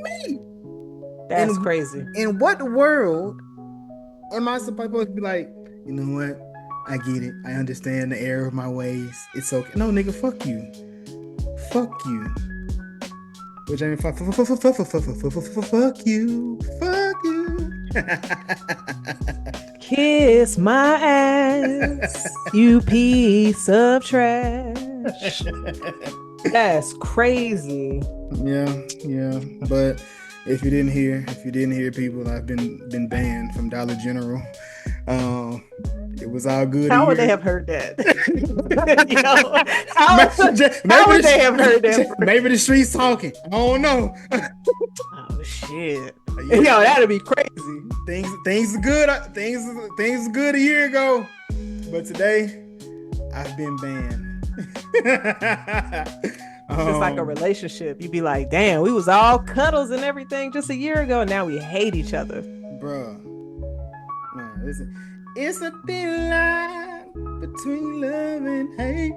Me. That's crazy. In what world am I supposed to be like, you know what? I get it. I understand the error of my ways. It's okay. No, nigga, fuck you. Fuck you. Which I mean, fuck you. Fuck you. Kiss my ass, you piece of trash. That's crazy. Yeah. But if you didn't hear people, I've been banned from Dollar General. It was all good. How would they have heard that? How would they have heard that? Maybe the streets talking. I don't know. Oh shit! Yo, that'd be crazy. Things are good. Things are good a year ago, but today I've been banned. It's like a relationship. You'd be like, damn, we was all cuddles and everything just a year ago, and now we hate each other. Bruh. Man, it's a thin line between love and hate.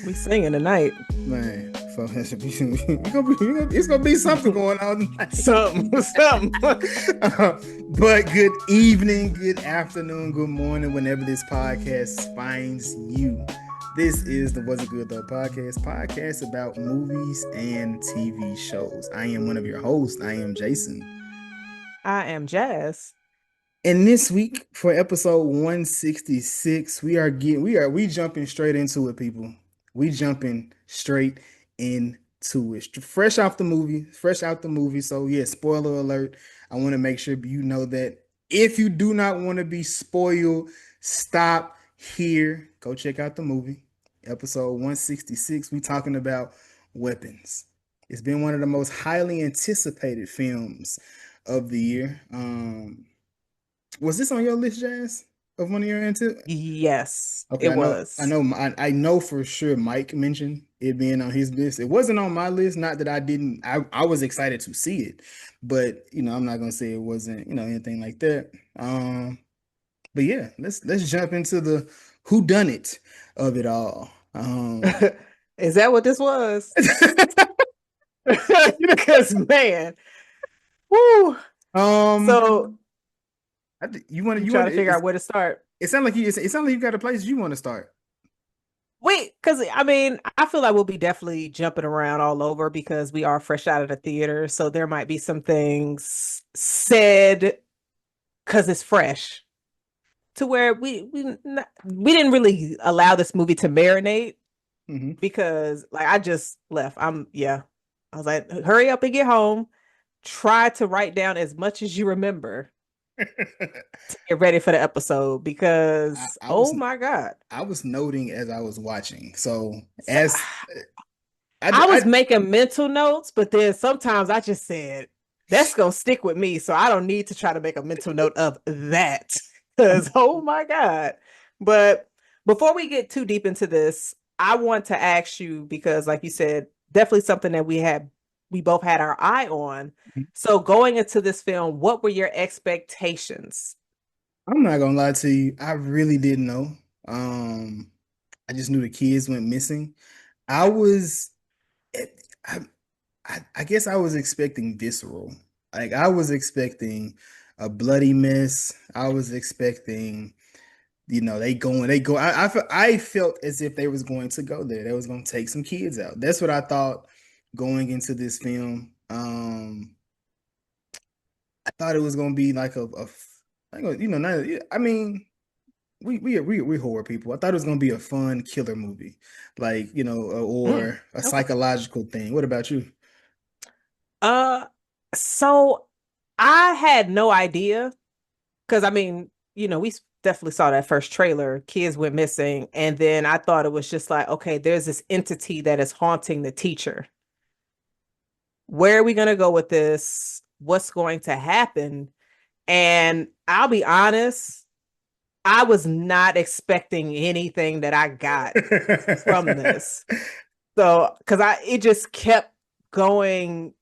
We singing tonight. Man, it's gonna be something going on tonight. Something. But good evening, good afternoon, good morning, whenever this podcast finds you. This is the Was It Good Though podcast about movies and TV shows. I am one of your hosts. I am Jason. I am Jazz. And this week for episode 166, we jumping straight into it, people. We jumping straight into it. Fresh out the movie. So yeah, spoiler alert. I want to make sure you know that if you do not want to be spoiled, stop here. Go check out the movie. Episode 166. We talking about weapons. It's been one of the most highly anticipated films of the year. Was this on your list, Jazz? Of one of your Yes, okay, it was. I know for sure Mike mentioned it being on his list. It wasn't on my list. Not that I didn't. I was excited to see it, but I'm not gonna say it wasn't anything like that. But yeah, let's jump into the whodunit of it all. Is that what this was? Because man, woo. So you want to figure out where to start. It sounds like you got a place you want to start. Wait, because I feel like we'll be definitely jumping around all over because we are fresh out of the theater, so there might be some things said because it's fresh to where we didn't really allow this movie to marinate because like I just left. I was like, hurry up and get home. Try to write down as much as you remember to get ready for the episode because my God. I was noting as I was watching. So I was making mental notes, but then sometimes I just said, that's going to stick with me. So I don't need to try to make a mental note of that because, oh my God. But before we get too deep into this, I want to ask you, because like you said, definitely something that we both had our eye on. So going into this film, what were your expectations? I'm not gonna lie to you. I really didn't know. I just knew the kids went missing. I guess I was expecting visceral. Like I was expecting a bloody mess. I was expecting, they go. I felt as if they was going to go there. They was going to take some kids out. That's what I thought going into this film. I thought it was going to be like we horror people. I thought it was going to be a fun killer movie, like, or a psychological thing. What about you? So I had no idea because we definitely saw that first trailer, kids went missing, and then I thought it was just like, okay, there's this entity that is haunting the teacher. Where are we going to go with this? what's going to happen. And I'll be honest, I was not expecting anything that I got from this. So, because it just kept going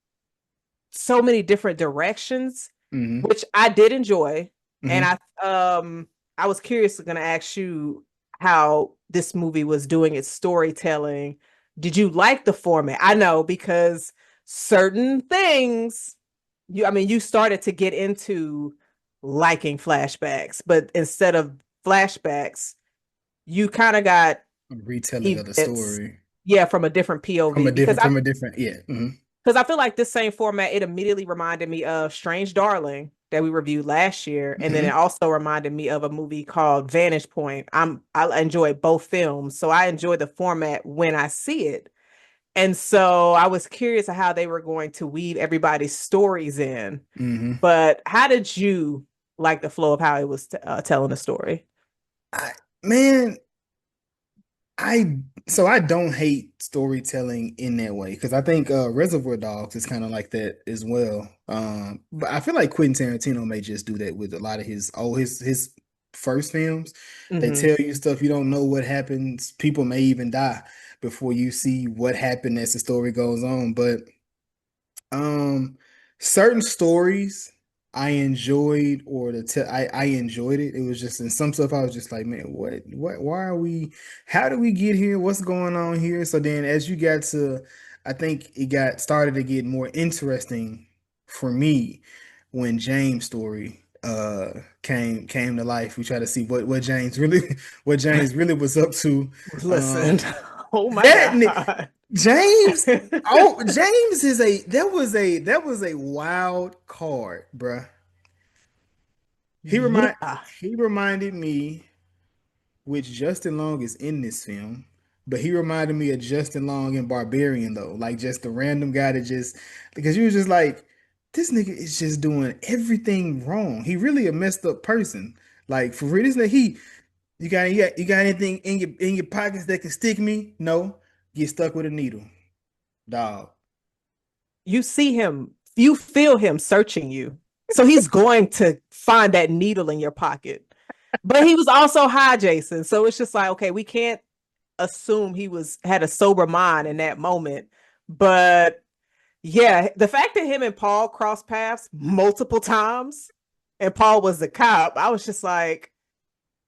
so many different directions, Hmm. which I did enjoy. And Hmm. I was curious going to ask you how this movie was doing its storytelling. Did you like the format? I know because certain things I mean, you started to get into liking flashbacks, but instead of flashbacks, you kind of got Retelling of the events, story yeah, from a different from POV a different, yeah. Hmm. because I feel like this same format, it immediately reminded me of Strange Darling that we reviewed last year, and then it Hmm. also reminded me of a movie called Vantage Point. I enjoy both films, so I enjoy the format when I see it. And so I was curious of how they were going to weave everybody's stories in. Hmm. But how did you like the flow of how it was telling the story? I, man, I so I don't hate storytelling in that way because I think Reservoir Dogs is kind of like that as well. But I feel like Quentin Tarantino may just do that with a lot of his first films. They Hmm. tell you stuff you don't know what happens. People may even die before you see what happened as the story goes on. But um, certain stories I enjoyed, or I enjoyed it. It was just in some stuff I was just like, man, why are we? How did we get here? What's going on here? So then, as you got to, I think it got started to get more interesting for me when James' story came to life. We try to see what James really what James really was up to. Listen, Um, oh my that God. James, oh, James is a that was a wild card, bruh. He remind Yeah. he reminded me, which Justin Long is in this film, but he reminded me of Justin Long in Barbarian though, like just a random guy that just because you was just like, this nigga is just doing everything wrong. He really a messed up person. Like for real, this nigga, you got anything in your pockets that can stick me? No, get stuck with a needle, dog. You see him, you feel him searching you. So he's going to find that needle in your pocket. But he was also high, Jason. So it's just like, okay, we can't assume he was had a sober mind in that moment. But yeah, the fact that him and Paul crossed paths multiple times and Paul was the cop, I was just like,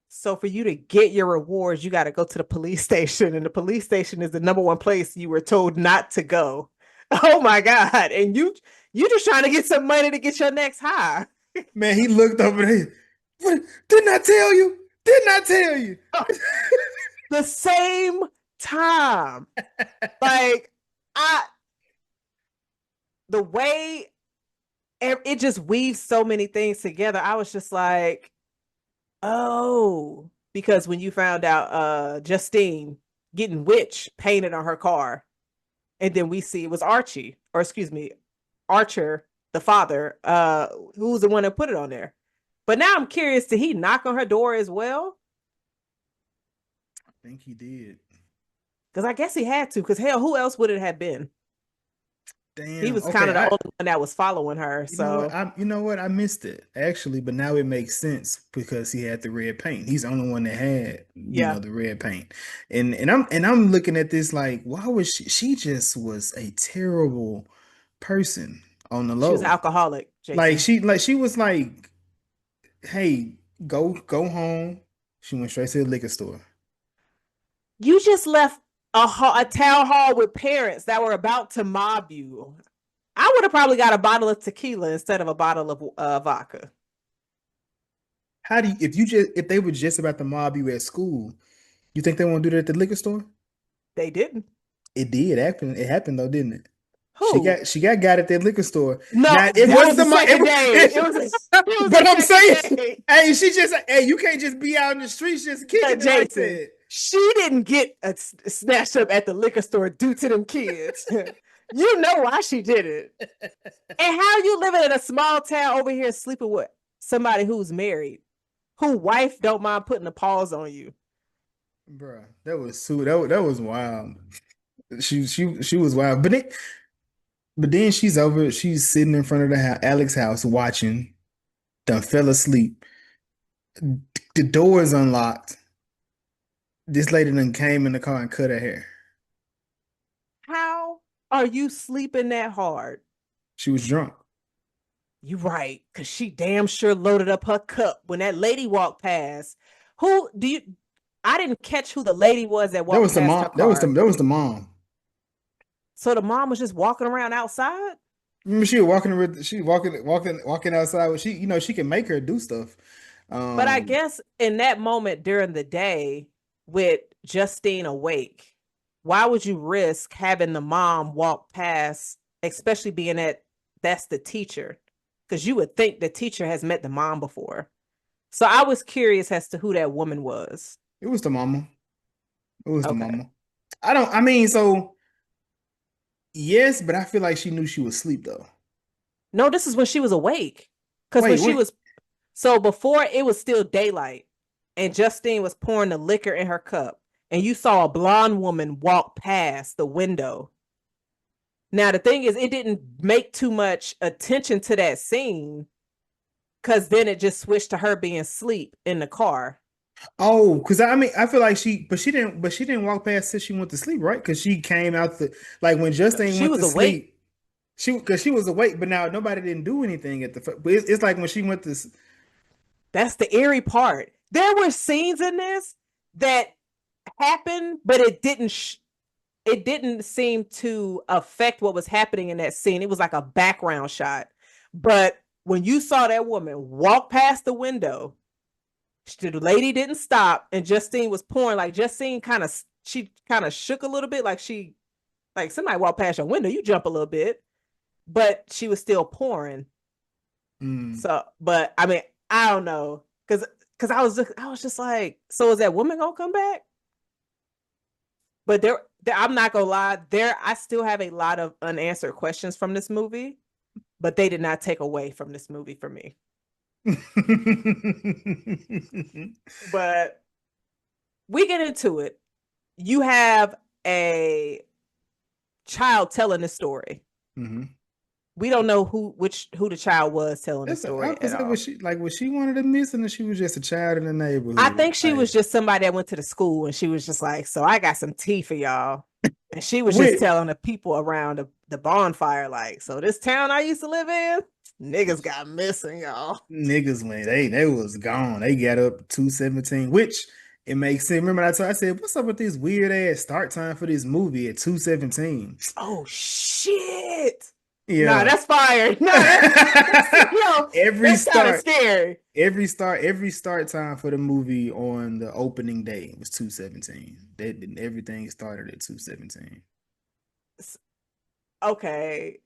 so for you to get your rewards, you got to go to the police station, and the police station is the number one place you were told not to go. Oh my God. And you just trying to get some money to get your next high. Man, he looked over there. What, didn't I tell you? Didn't I tell you? The same time. Like I the way it just weaves so many things together. I was just like, oh, because when you found out Justine getting witch painted on her car, and then we see it was Archie, or excuse me, Archer, the father, who was the one that put it on there. But now I'm curious, did he knock on her door as well? I think he did. Because I guess he had to, because hell, who else would it have been? He Damn. was kind Okay. of the only one that was following her. So You know what? I missed it actually, but now it makes sense because he had the red paint. He's the only one that had, yeah, the red paint. And I'm looking at this like, why was she just was a terrible person on the she was an low. alcoholic, Jason. Like she was like, hey, go home. She went straight to the liquor store. You just left a town hall with parents that were about to mob you. I would have probably got a bottle of tequila instead of a bottle of vodka. How do you if they were just about to mob you at school, you think they won't do that at the liquor store? They didn't. It did happen. It happened though, didn't it? Who? She got at that liquor store. No, Now it that was wasn't the the second day. It was the but I'm second saying, day. hey, you can't just be out in the streets just kicking it like Jason, that. she didn't get snatched up at the liquor store due to them kids. You know why she did it. And how you living in a small town over here sleeping with somebody who's married, who wife don't mind putting a pause on you. Bruh, that was wild. She was wild, but But then she's sitting in front of the house, Alex's house watching, done fell asleep. The door is unlocked. This lady done came in the car and cut her hair. How are you sleeping that hard? She was drunk. You right, because she damn sure loaded up her cup when that lady walked past. Who do you? I didn't catch who the lady was that That walked was the past mom. her car. That was the mom. So the mom was just walking around outside. Remember, she was walking outside. She can make her do stuff. But I Um, guess in that moment during the day with Justine awake, why would you risk having the mom walk past, especially being that that's the teacher? Because you would think the teacher has met the mom before. So I was curious as to who that woman was. it was the mama. It was the Okay. mama. I mean, so yes, but I feel like she knew she was asleep though. No, this is when she was awake. Because when Wait, she wait. was, so before it was still daylight and Justine was pouring the liquor in her cup, and you saw a blonde woman walk past the window. Now, the thing is, it didn't make too much attention to that scene because then it just switched to her being asleep in the car. Oh, because I mean, I feel like but she didn't walk past till she went to sleep, right? Because she came out like when Justine She went was to awake. sleep, because she was awake, but now nobody didn't do anything but it's like when she went to, That's the eerie part. There were scenes in this that happened, but it didn't seem to affect what was happening in that scene. It was like a background shot. But when you saw that woman walk past the window, the lady didn't stop, and Justine was pouring. Like Justine she kind of shook a little bit, like somebody walked past your window, you jump a little bit, but she was still pouring. mm, So, but I mean, I don't know, because I was just like, so is that woman gonna come back? But I'm not gonna lie, I still have a lot of unanswered questions from this movie, but they did not take away from this movie for me. But we get into it. You have a child telling the story. hmm. We don't know who the child was telling the I story was at like, all. was she one of the missing, or she was just a child in the I neighborhood? think she was Like, just somebody that went to the school and she was just like, so I got some tea for y'all. And she was just wait, telling the people around the bonfire, like, so this town I used to live in, niggas got missing, y'all. niggas when they was gone. They got up 2:17, which it makes sense. Remember I said, what's up with this weird ass start time for this movie at 2:17? Oh shit. Nah, Yeah. that's fire. Nah, yo, Every that's kind of start, scary. every start time for the movie on the opening day was 2:17. That everything started at 2:17. Okay.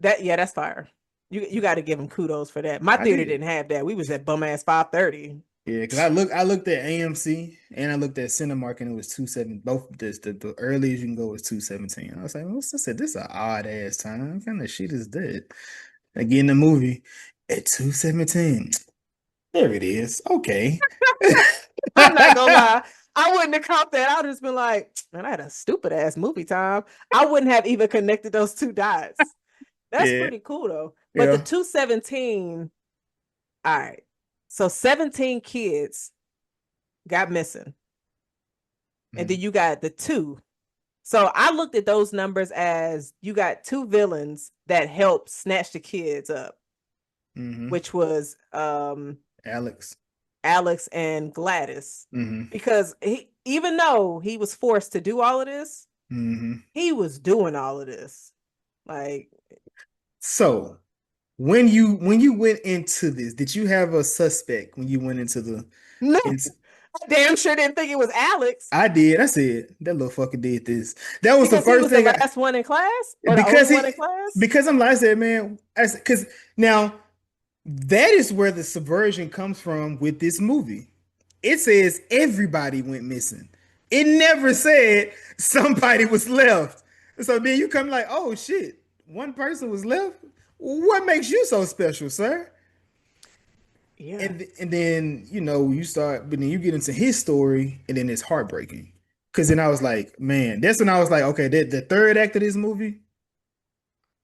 That yeah, that's fire. You got to give him kudos for that. My I theater did. didn't have that. We was at bum ass 5:30. Yeah, because I looked at AMC and I looked at Cinemark and it was 2:7. Both the earliest you can go was 2:17. I was like, I said, this is an odd ass time. What kind of shit is that? Again, the movie at 2:17. There it is. Okay. I'm not gonna lie. I wouldn't have caught that. I would have just been like, man, I had a stupid ass movie time. I wouldn't have even connected those two dots. That's Yeah. pretty cool though. But the Yeah. 217, all right. So 17 kids got missing. And then Mm-hmm. you got the two. So I looked at those numbers as you got two villains that helped snatch the kids up, Mm-hmm. which was Alex. Alex and Gladys. Mm-hmm. Because even though he was forced to do all of this, Mm-hmm. he was doing all of this. Like, So when you went into this, did you have a suspect when you went into the no, into I damn sure didn't think it was Alex I did. I said that little fucker did this. That was the because he first was the thing last one in class or the only because one in class. I'm like I said, man, because now that is where the subversion comes from with this movie. It says everybody went missing. It never said somebody was left. So then you come like, oh shit, one person was left. What makes you so special, sir? Yeah. And then you start, but then you get into his story, and then it's heartbreaking. Because then I was like, man, that's when I was like, okay, the third act of this movie,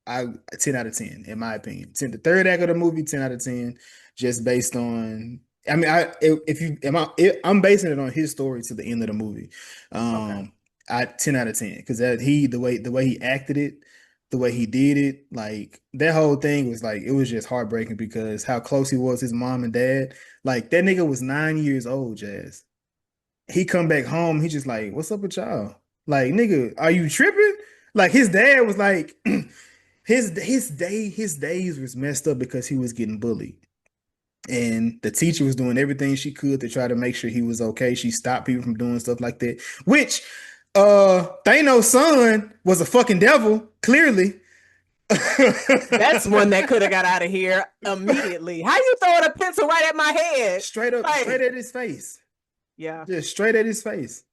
I 10 out of 10 in my opinion. 10, the third act of the movie, 10 out of 10, just based on. I mean, if you am I'm basing it on his story to the end of the movie. Okay. I 10 out of 10 because that the way he acted it, the way he did it, like that whole thing was like it was just heartbreaking because how close he was his mom and dad. Like that nigga was 9 years old, Jazz. He come back home, he just like, what's up with y'all? Like, nigga, are you tripping? Like his dad was like his days was messed up because he was getting bullied. And the teacher was doing everything she could to try to make sure he was okay. She stopped people from doing stuff like that. Which Thanos' son was a fucking devil, clearly. That's one that could have got out of here immediately. How you throwing a pencil right at my head? Straight up, straight Like, at his face. yeah. Just straight at his face.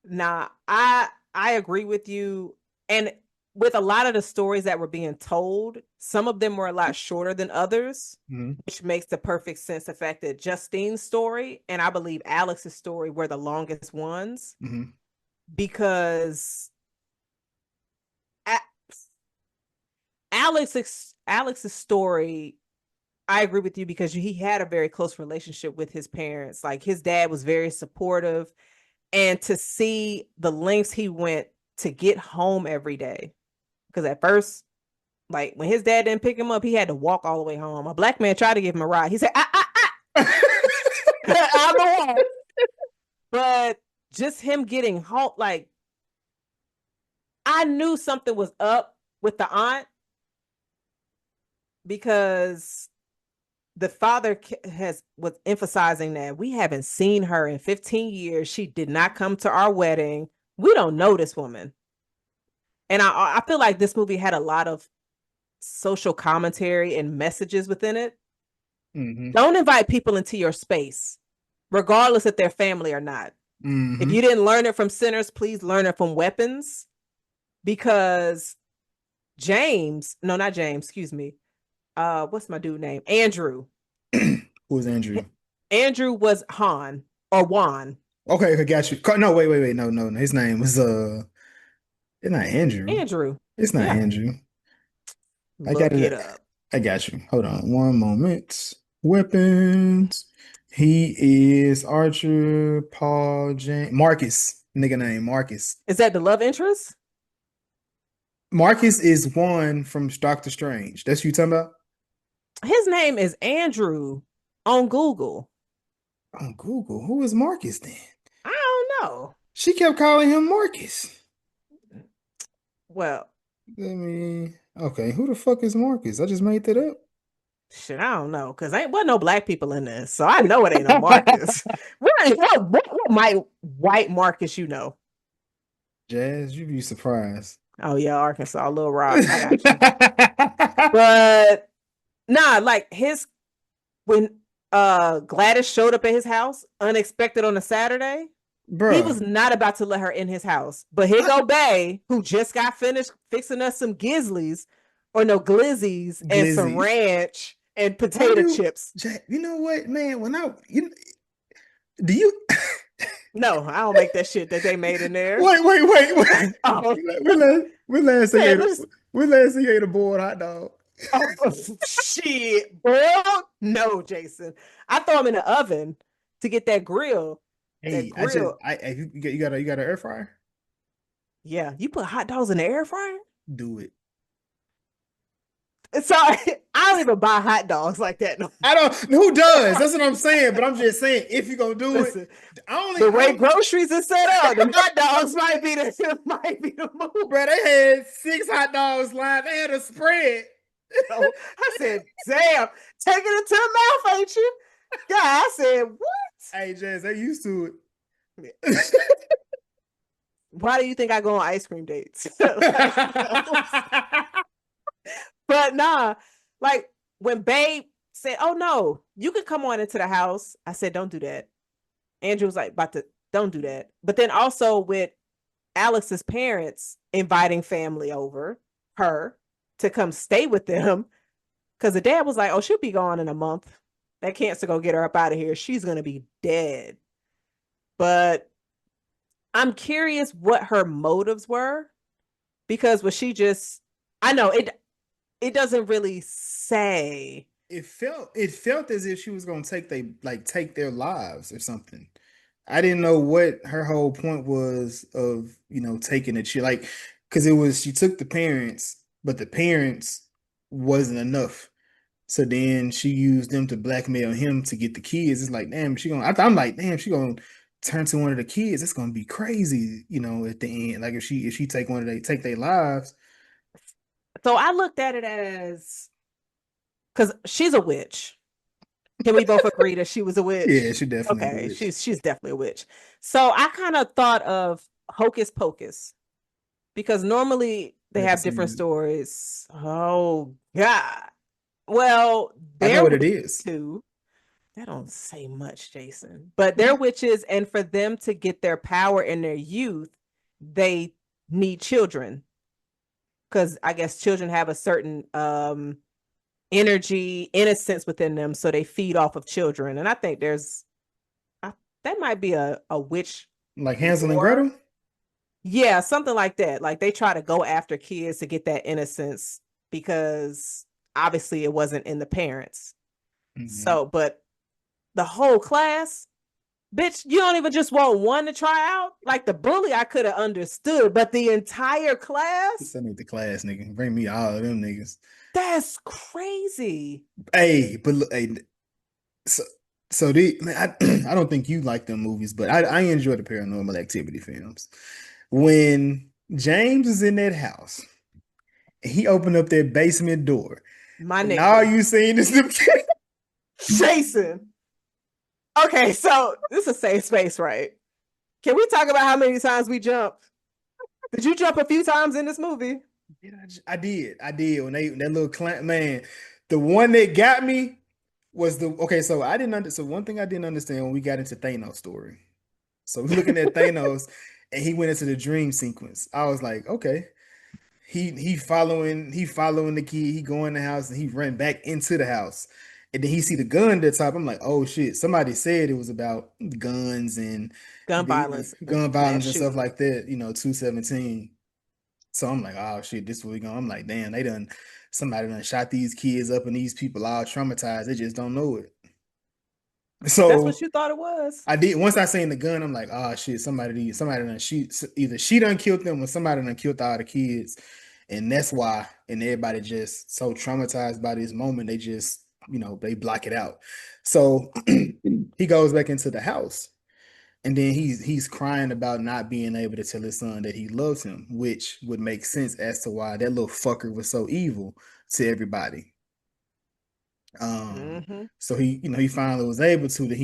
Nah, I agree with you. And with a lot of the stories that were being told, some of them were a lot shorter than others, Mhm. which makes the perfect sense. The fact that Justine's story and I believe Alex's story were the longest ones Mhm. because Alex's story, I agree with you because he had a very close relationship with his parents. Like his dad was very supportive, and to see the lengths he went to get home every day. Because at first, like when his dad didn't pick him up, he had to walk all the way home. A black man tried to give him a ride. He said, "I'm the one." But just him getting home, like I knew something was up with the aunt because the father has was emphasizing that we haven't seen her in 15 years. She did not come to our wedding. We don't know this woman. And I feel like this movie had a lot of social commentary and messages within it. Hmm. Don't invite people into your space, regardless if they're family or not. If Hmm. you didn't learn it from sinners, please learn it from weapons. Because James, no, not James, excuse me. What's my dude name? Andrew. Who was Andrew? Andrew was Han or Juan. Okay, I got you. No, wait, wait, wait. No, no, no. His name was it's not Andrew. Andrew. It's not Yeah. Andrew. I got Look it it. up. I got you. Hold on one moment. Weapons. He is Archer, Paul, James, Marcus. Nigga name Marcus. Is that the love interest? Marcus is one from Doctor Strange. That's who you talking about? His name is Andrew on Google. On Google. Who is Marcus then? I don't know. She kept calling him Marcus. Well, Let me. Okay, who the fuck is Marcus? I just made that up. shit, I don't know because ain't wasn't no black people in this, so I know it ain't no Marcus. What might white Marcus you know? Jazz, you'd be surprised. Oh yeah, Arkansas, Little Rock. I got you. But nah, like his when Gladys showed up at his house unexpected on a Saturday, he Bruh, was not about to let her in his house. But here I, go Bay, who just got finished fixing us some gizzlies or no glizzies and some Glizzy. ranch and Why potato do chips. Jack? You know what, man? Do you No, I don't make that shit that they made in there. wait. Oh, We last say you man, ate a, we last say you ate a boiled hot dog. oh, shit, bro. No, Jason. I throw them in the oven to get that grill. That Hey, grill. you got an air fryer? Yeah, you put hot dogs in the air fryer? Do it. Sorry, I don't even buy hot dogs like that. No. I don't. Who does? That's what I'm saying. But I'm just saying, if you gonna do it, Listen, I the way only, groceries are set up, the hot dogs might be the move. bro. They had 6 hot dogs lined. They had a spread. So I said, damn, taking it to the mouth, ain't you? Yeah, I said, what? Hey, Jazz, they used to Why do you think I go on ice cream dates? Like, it. but nah, like when Babe said, "Oh no, you can come on into the house," I said, "Don't do that." Andrew was like, "About to, don't do that." But then also with Alex's parents inviting family over her to come stay with them, because the dad was like, "Oh, she'll be gone in a month. That cancer gonna get her up out of here. She's gonna be dead." But I'm curious what her motives were because was she just? I know it. it doesn't really say. It felt as if she was gonna take their lives or something. I didn't know what her whole point was of, taking a child, like, because it was she took the parents, but the parents wasn't enough. So then she used them to blackmail him to get the kids. It's like, damn, I'm like, damn, she gonna turn to one of the kids. It's gonna be crazy, at the end. Like if she take their lives. So I looked at it as because she's a witch. Can we both agree that she was a Yeah, witch? she definitely the Okay, witch. she's definitely a witch. So I kind of thought of Hocus Pocus because normally they Never have different seen it. stories. Oh God. Well, I know they're what it witches is. too. That don't say much, Jason. But they're witches, and for them to get their power in their youth, they need children. Because I guess children have a certain energy, innocence within them, so they feed off of children. And I think I, that might be a witch Like Hansel and lore. Gretel. Yeah, something like that. Like they try to go after kids to get that innocence because obviously it wasn't in the parents. Hmm. So, but the whole class, bitch, you don't even just want one to try out. Like the bully, I could have understood, but the entire class, Send me to class, nigga. Bring me all of them niggas. that's crazy. Hey, but look, hey, so man, I don't think you like them movies, but I enjoy the Paranormal Activity films. When James is in that house and he opened up that basement door, My and all nigga, you seen is them. Jason. Okay, so this is a safe space, right? Can we talk about how many times we jumped? Did you jump a few times in this movie? I did when that little clan man, the one that got me was the okay. So I didn't under, so one thing I didn't understand when we got into Thanos' story. So we're looking at Thanos, and he went into the dream sequence. I was like, okay, he following the kid. He go in the house and he ran back into the house, and then he see the gun at the top. I'm like, oh shit! Somebody said it was about guns and Gun the violence and gun mass violence and stuff shooting. like that. 217. So I'm like, oh shit, this is what we going. I'm like, damn, somebody done shot these kids up and these people all traumatized. They just don't know it. That's what So you thought it was. I did once I seen the gun, I'm like, oh shit, somebody done either she done killed them or somebody done killed all the kids. And that's why, and everybody just so traumatized by this moment, they just, they block it out. So he goes back into the house. And then he's crying about not being able to tell his son that he loves him, which would make sense as to why that little fucker was so evil to everybody. Mm-hmm. So he finally was able to that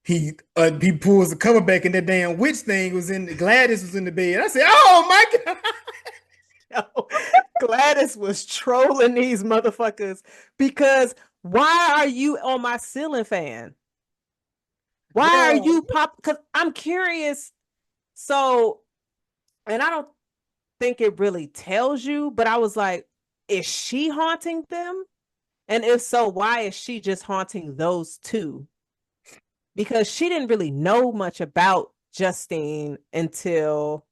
he pulls the cover back and that damn witch thing was in Gladys was in the bed. I said, "Oh my god, Gladys was trolling these motherfuckers because why are you on my ceiling fan? Why are girl!" you pop? Because I'm curious. So, and I don't think it really tells you, but I was like, is she haunting them? And if so, why is she just haunting those two? Because she didn't really know much about Justine until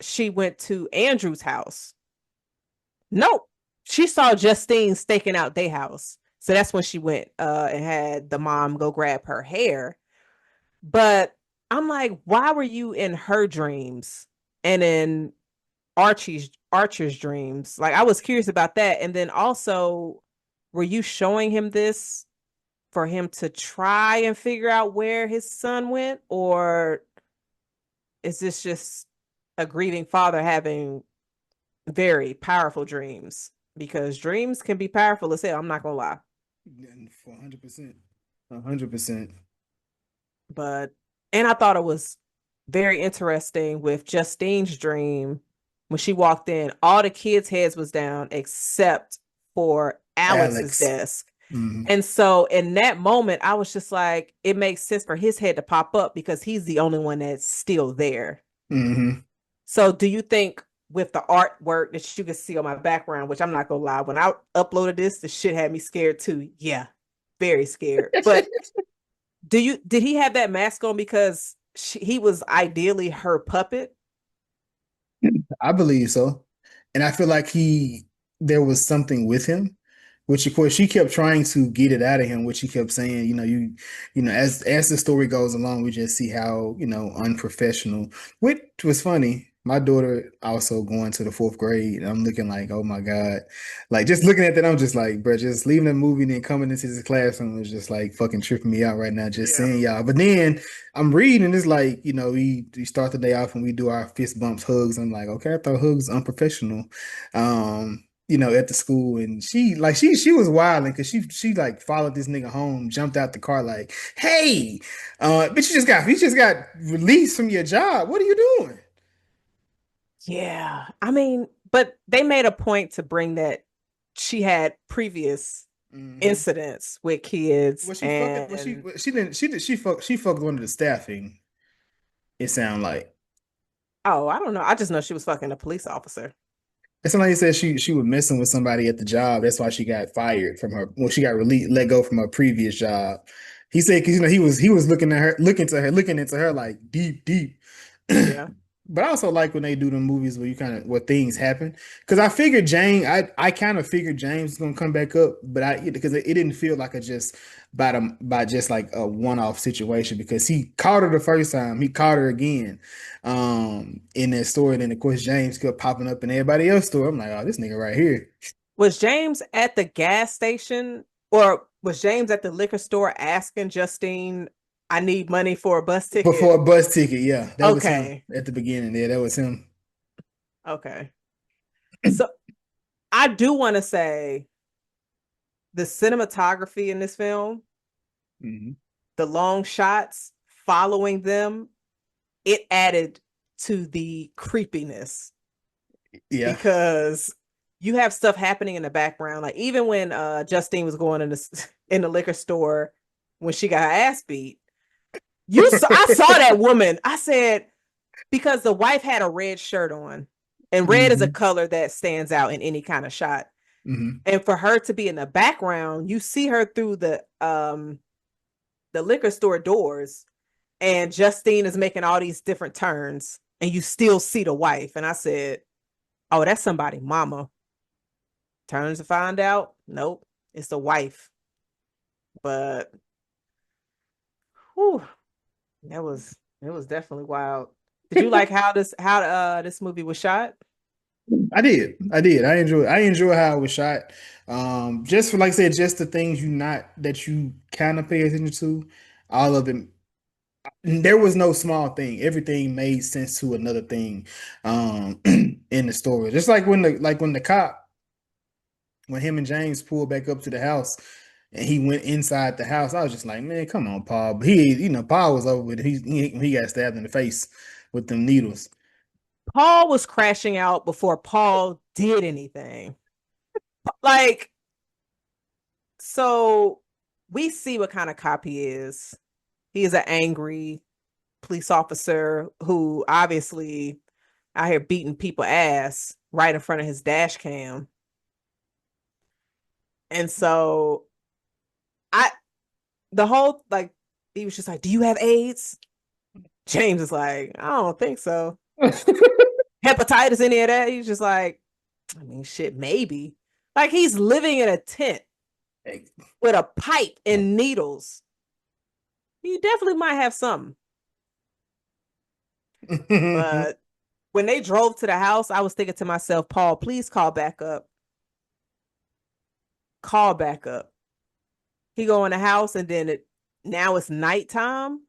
she went to Andrew's house. Nope. She saw Justine staking out their house. So that's when she went and had the mom go grab her hair. But I'm like, why were you in her dreams and in Archer's dreams? Like I was curious about that. And then also, were you showing him this for him to try and figure out where his son went? Or is this just a grieving father having very powerful dreams? Because dreams can be powerful as hell. I'm not gonna lie. For 100%, 100%. But and I thought it was very interesting with Justine's dream when she walked in, all the kids' heads was down except for Alex's Alex. desk. Hmm. And so in that moment, I was just like, it makes sense for his head to pop up because he's the only one that's still there. Hmm. So do you think with the artwork that you can see on my background, which I'm not gonna lie, when I uploaded this, the shit had me scared too. Yeah, very scared. But did he have that mask on because he was ideally her puppet? I believe so, and I feel like he. there was something with him, which of course she kept trying to get it out of him, which he kept saying, as the story goes along, we just see how, unprofessional, which was funny. My daughter also going to the fourth grade, and I'm looking like, oh my God. Like just looking at that, I'm just like, bro, just leaving the movie and then coming into this classroom is just like fucking tripping me out right now, just Yeah. seeing y'all. But then I'm reading, it's like, we start the day off and we do our fist bumps, hugs. I'm like, okay, I thought hugs unprofessional. At the school, and she was wilding because she like followed this nigga home, jumped out the car like, hey, but you just got released from your job. What are you doing? Yeah. I mean, but they made a point to bring that she had previous Hmm. incidents with kids Was she fucking? Was and she didn't she fucked one of the staffing? It sound like. oh, I don't know. I just know she was fucking a police officer. Somebody said she was messing with somebody at the job. That's why she got fired from her. Well, she got let go from her previous job. He said because he was looking at her, looking into her like deep, deep. Yeah. But I also like when they do the movies where you kind of where things happen. Because I kind of figured James was gonna come back up, but because it didn't feel like a just by just like a one-off situation because he caught her the first time, he caught her again, in that story. And then of course James kept popping up in everybody else's story. I'm like, oh, this nigga right here. Was James at the gas station or was James at the liquor store asking Justine, I need money for a bus Before ticket? a bus ticket, yeah, that was him Okay. at the beginning. Yeah, that was him. Okay. So I do want to say the cinematography in this film, Hmm. the long shots following them, it added to the creepiness Yeah. because you have stuff happening in the background. Like even when Justine was going in the in the liquor store when she got her ass beat, I saw that woman. I said because the wife had a red shirt on, and red is a Hmm. color that stands out in any kind of shot. Hmm. And for her to be in the background, you see her through the liquor store doors, and Justine is making all these different turns, and you still see the wife. And I said, "Oh, that's somebody, mama." Turns to find out, nope, it's the wife. But whew, that was it was definitely wild. Did you like how this movie was shot? I did. I did. I enjoy how it was shot. Just for like I said, just the things that you kind of pay attention to, all of them. There was no small thing. Everything made sense to another thing, in the story. Just like when the cop, when him and James pulled back up to the house and he went inside the house, I was just like, man, come on, Paul. But Paul was over with it. He got stabbed in the face with them needles. Paul was crashing out before Paul did anything. Like, so we see what kind of cop he is. He is an angry police officer who obviously out here beating people ass right in front of his dash cam. And so I the whole like he was just like, "Do you have AIDS?" James is like, "I don't think so." Hepatitis, any of that? He's just like, I mean, shit, maybe. Like he's living in a tent with a pipe and needles. He definitely might have something. But when they drove to the house, I was thinking to myself, Paul, please call back up. Call back up. He go in the house and then now it's nighttime.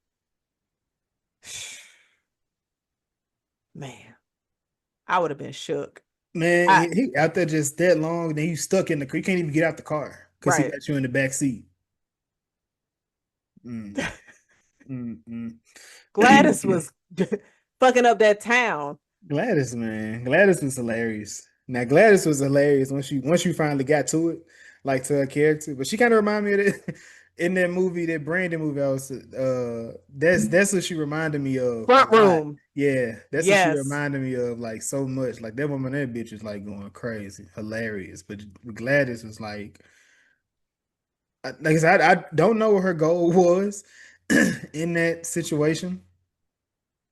Man, I would have been shook. Man, I he out there just that long, then you stuck in the car. You can't even get out the car because he right. got you in the back seat. Mm, mm, Gladys mm. was fucking up that town. Gladys, man, Gladys was hilarious. Now Gladys was hilarious once you finally got to it, like to her character. But she kind of reminded me of that in that movie, that Brandon movie. That's what she reminded me of a Front lot. room. Yeah, that's what she Yes. reminded me of like so much. Like that woman, that bitch was like going crazy, hilarious. But Gladys was like I said, I don't know what her goal was in that situation.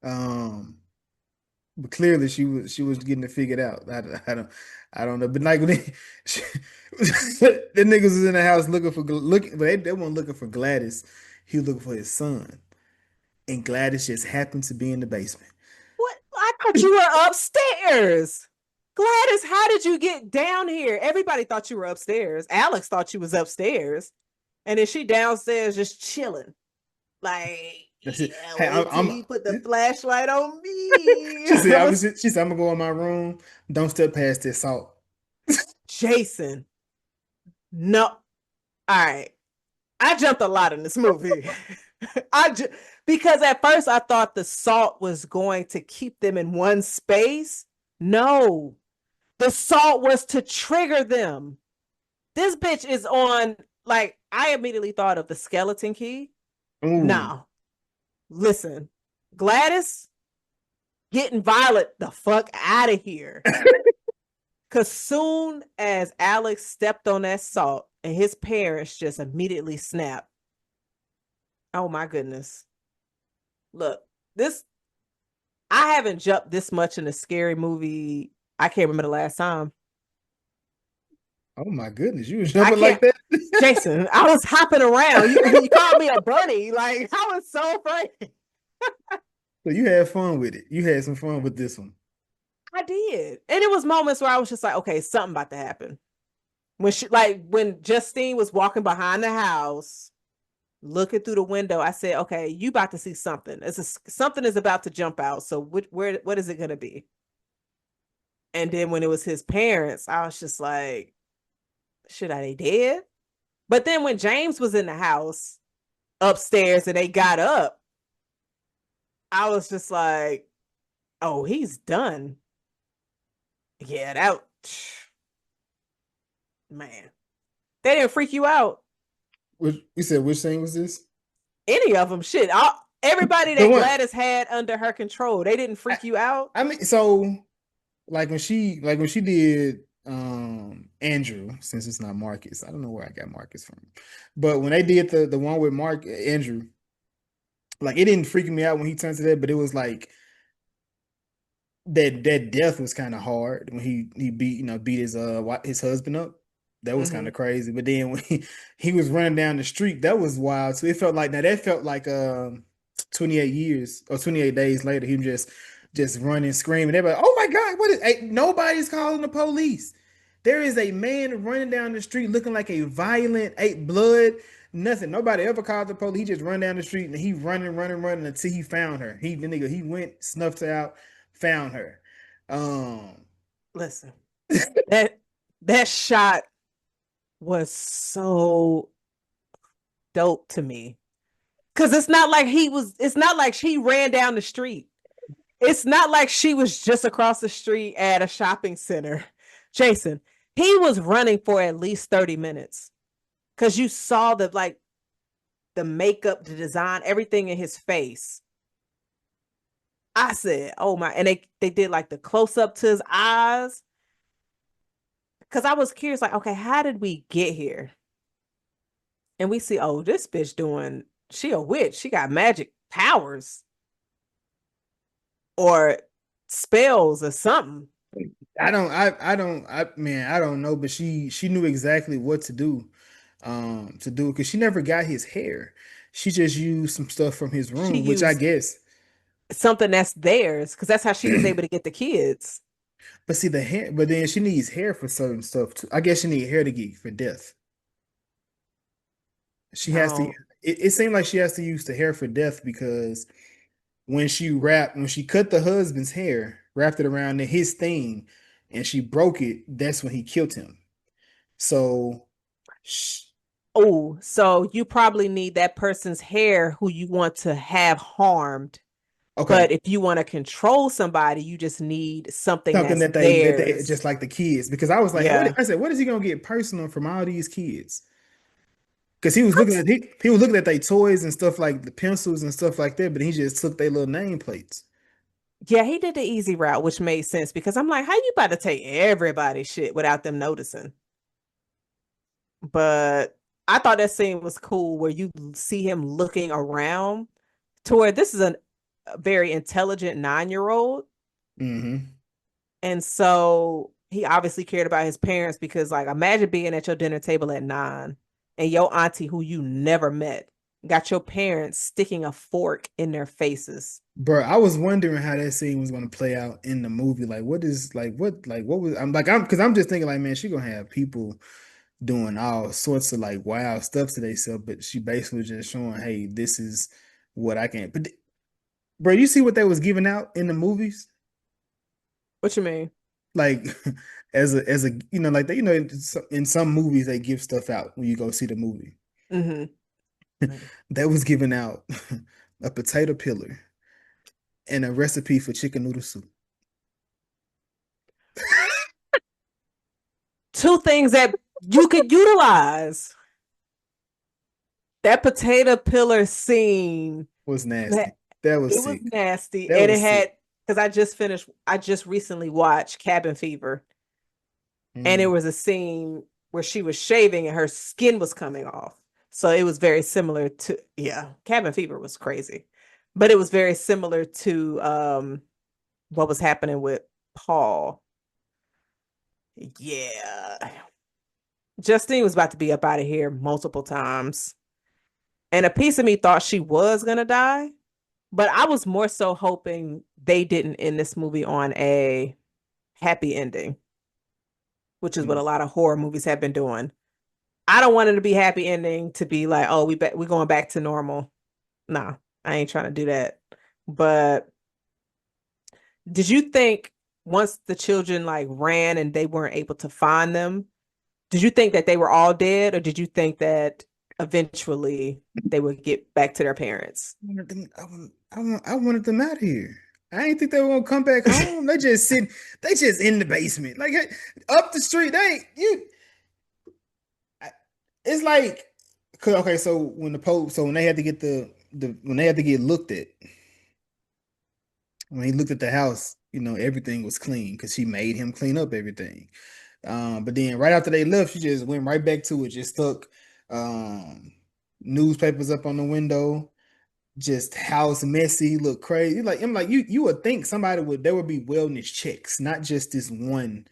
Um, But clearly she was getting it figured out. I don't know. But like when the niggas was in the house looking for but they weren't looking for Gladys. He was looking for his son, and Gladys just happened to be in the basement. What? I thought you were upstairs. Gladys, how did you get down here? Everybody thought you were upstairs. Alex thought you was upstairs. And then she downstairs just chilling. Like, That's it. yeah, Hey, wait till he put the flashlight on me. she said I'm gonna go in my room. Don't step past this salt. Jason. No. All right. I jumped a lot in this movie. Because at first I thought the salt was going to keep them in one space. No. The salt was to trigger them. This bitch is on, like, I immediately thought of the skeleton key. Ooh. Now, listen, Gladys, getting Violet the fuck out of here. Because soon as Alex stepped on that salt and his parents just immediately snapped. Oh my goodness. Look, this, I haven't jumped this much in a scary movie. I can't remember the last time. Oh my goodness, you was I jumping like can't, that? Jason, I was hopping around. You called me a bunny. Like, I was so afraid. So you had fun with it. You had some fun with this one. I did. And it was moments where I was just like, okay, something about to happen. When she, like, when Justine was walking behind the house, looking through the window, I said, okay, you about to see something. Something is about to jump out. So what is it going to be? And then when it was his parents, I was just like, should I, they dead? But then when James was in the house upstairs and they got up, I was just like, oh, he's done. Yeah, that, man. They didn't freak you out. You said which scene was this? Any of them, shit. Everybody The that one. Gladys had under her control, they didn't I, freak you out. I mean, so like when she did Andrew, since it's not Marcus, I don't know where I got Marcus from, but when they did the one with Mark Andrew, like it didn't freak me out when he turned to that, but it was like that death was kind of hard when he beat his husband up. That was kind Mm-hmm. of crazy. But then when he was running down the street, that was wild. So it felt like now that felt like 28 years or 28 days later, he was just running, screaming. Everybody, oh my God, what is hey, nobody's calling the police. There is a man running down the street looking like a violent, ate blood, nothing. Nobody ever called the police. He just run down the street and he running, running, running until he found her. He went, snuffed her out, found her. Um, Listen, that that shot was so dope to me. Cause it's not like she ran down the street. It's not like she was just across the street at a shopping center. Jason, he was running for at least 30 minutes. Cause you saw the makeup, the design, everything in his face. I said, oh my, and they did like the close up to his eyes. Cause I was curious, like, okay, how did we get here? And we see, oh, this bitch she a witch. She got magic powers or spells or something. I don't know, but she knew exactly what to do because she never got his hair. She just used some stuff from his She room, which I used guess. something that's theirs because that's how she was able to get the kids. But see the hair, but then she needs hair for certain stuff too. I guess she needs hair to get for death. She has to. No. It seemed like she has to use the hair for death because when she cut the husband's hair, wrapped it around his thing, and she broke it, that's when he killed him. So, sh Oh, so you probably need that person's hair who you want to have harmed. But okay, if you want to control somebody, you just need something something that's that they theirs. just like the kids because I was like, what? Yeah. I said, what is he gonna get personal from all these kids? Because he was I'm looking at he was looking at their toys and stuff like the pencils and stuff like that, but he just took their little nameplates. Yeah, he did the easy route, which made sense because I'm like, how you about to take everybody's shit without them noticing? But I thought that scene was cool where you see him looking around to where this is a very intelligent 9-year-old Mm-hmm. And so he obviously cared about his parents because, like, imagine being at your dinner table at 9 and your auntie, who you never met, got your parents sticking a fork in their faces. Bro, I was wondering how that scene was going to play out in the movie. Like, what is like what was I'm because I'm just thinking like, man, she gonna have people doing all sorts of like wild stuff to themselves, but she basically was just showing, hey, this is what I can. But bro, you see what they was giving out in the movies, What you mean? like as a like they in some movies they give stuff out when you go see the movie. Mm-hmm. That was giving out a potato peeler and a recipe for chicken noodle soup. Two things that you could utilize. That potato pillar scene, Was nasty. that That was it was sick. nasty. That And it was sick. had, because I just recently watched Cabin Fever, and it Mm. was a scene where she was shaving and her skin was coming off. So it was very similar to, yeah, Cabin Fever was crazy. But it was very similar to what was happening with Paul. Yeah. Justine was about to be up out of here multiple times. And a piece of me thought she was gonna die, but I was more so hoping they didn't end this movie on a happy ending, which is what a Mm. lot of horror movies have been doing. I don't want it to be happy ending to be like, oh, we going back to normal. Nah, I ain't trying to do that. But did you think once the children like ran and they weren't able to find them, did you think that they were all dead, or did you think that eventually they would get back to their parents? I wanted them out of here. I didn't think they were gonna come back home. They just sit. They just in the basement, like hey, up the street. They you. I- It's like, okay. So when the Pope, so when they had to get the when they had to get looked at, when he looked at the house, everything was clean because she made him clean up everything. But then right after they left, she just went right back to it. Just stuck um newspapers up on the window, just house messy, look crazy. Like I'm like you would think somebody would there would be wellness checks, not just this one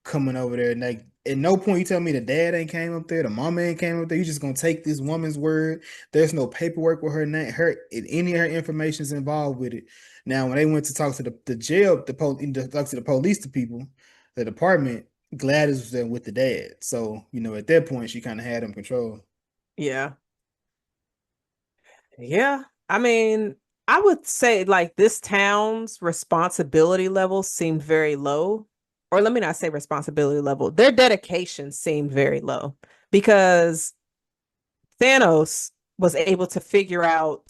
coming over there. And like at no point you tell me the dad ain't came up there, the mama ain't came up there. You just gonna take this woman's word. There's no paperwork with her name, her any of her information is involved with it. Now when they went to talk to the jail, talk to the police, the people, the department, Gladys was there with the dad. So at that point she kind of had him controlled. Yeah. Yeah. I mean, I would say like this town's responsibility level seemed very low. Or let me not say responsibility level. Their dedication seemed very low because Thanos was able to figure out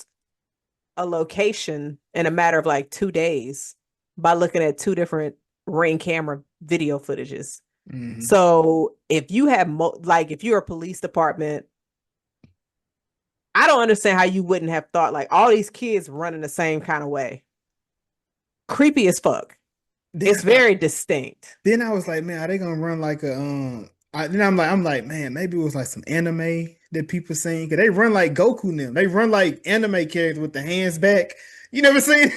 a location in a matter of like 2 days by looking at two different Ring camera video footages. Hmm. So if you have like if you're a police department, I don't understand how you wouldn't have thought like all these kids running the same kind of way. Creepy as fuck. Then It's very distinct. Then I was like, man, are they gonna run like a then I'm like, man, maybe it was like some anime that people seen. Cause they run like Goku now. They run like anime characters with the hands back. You never seen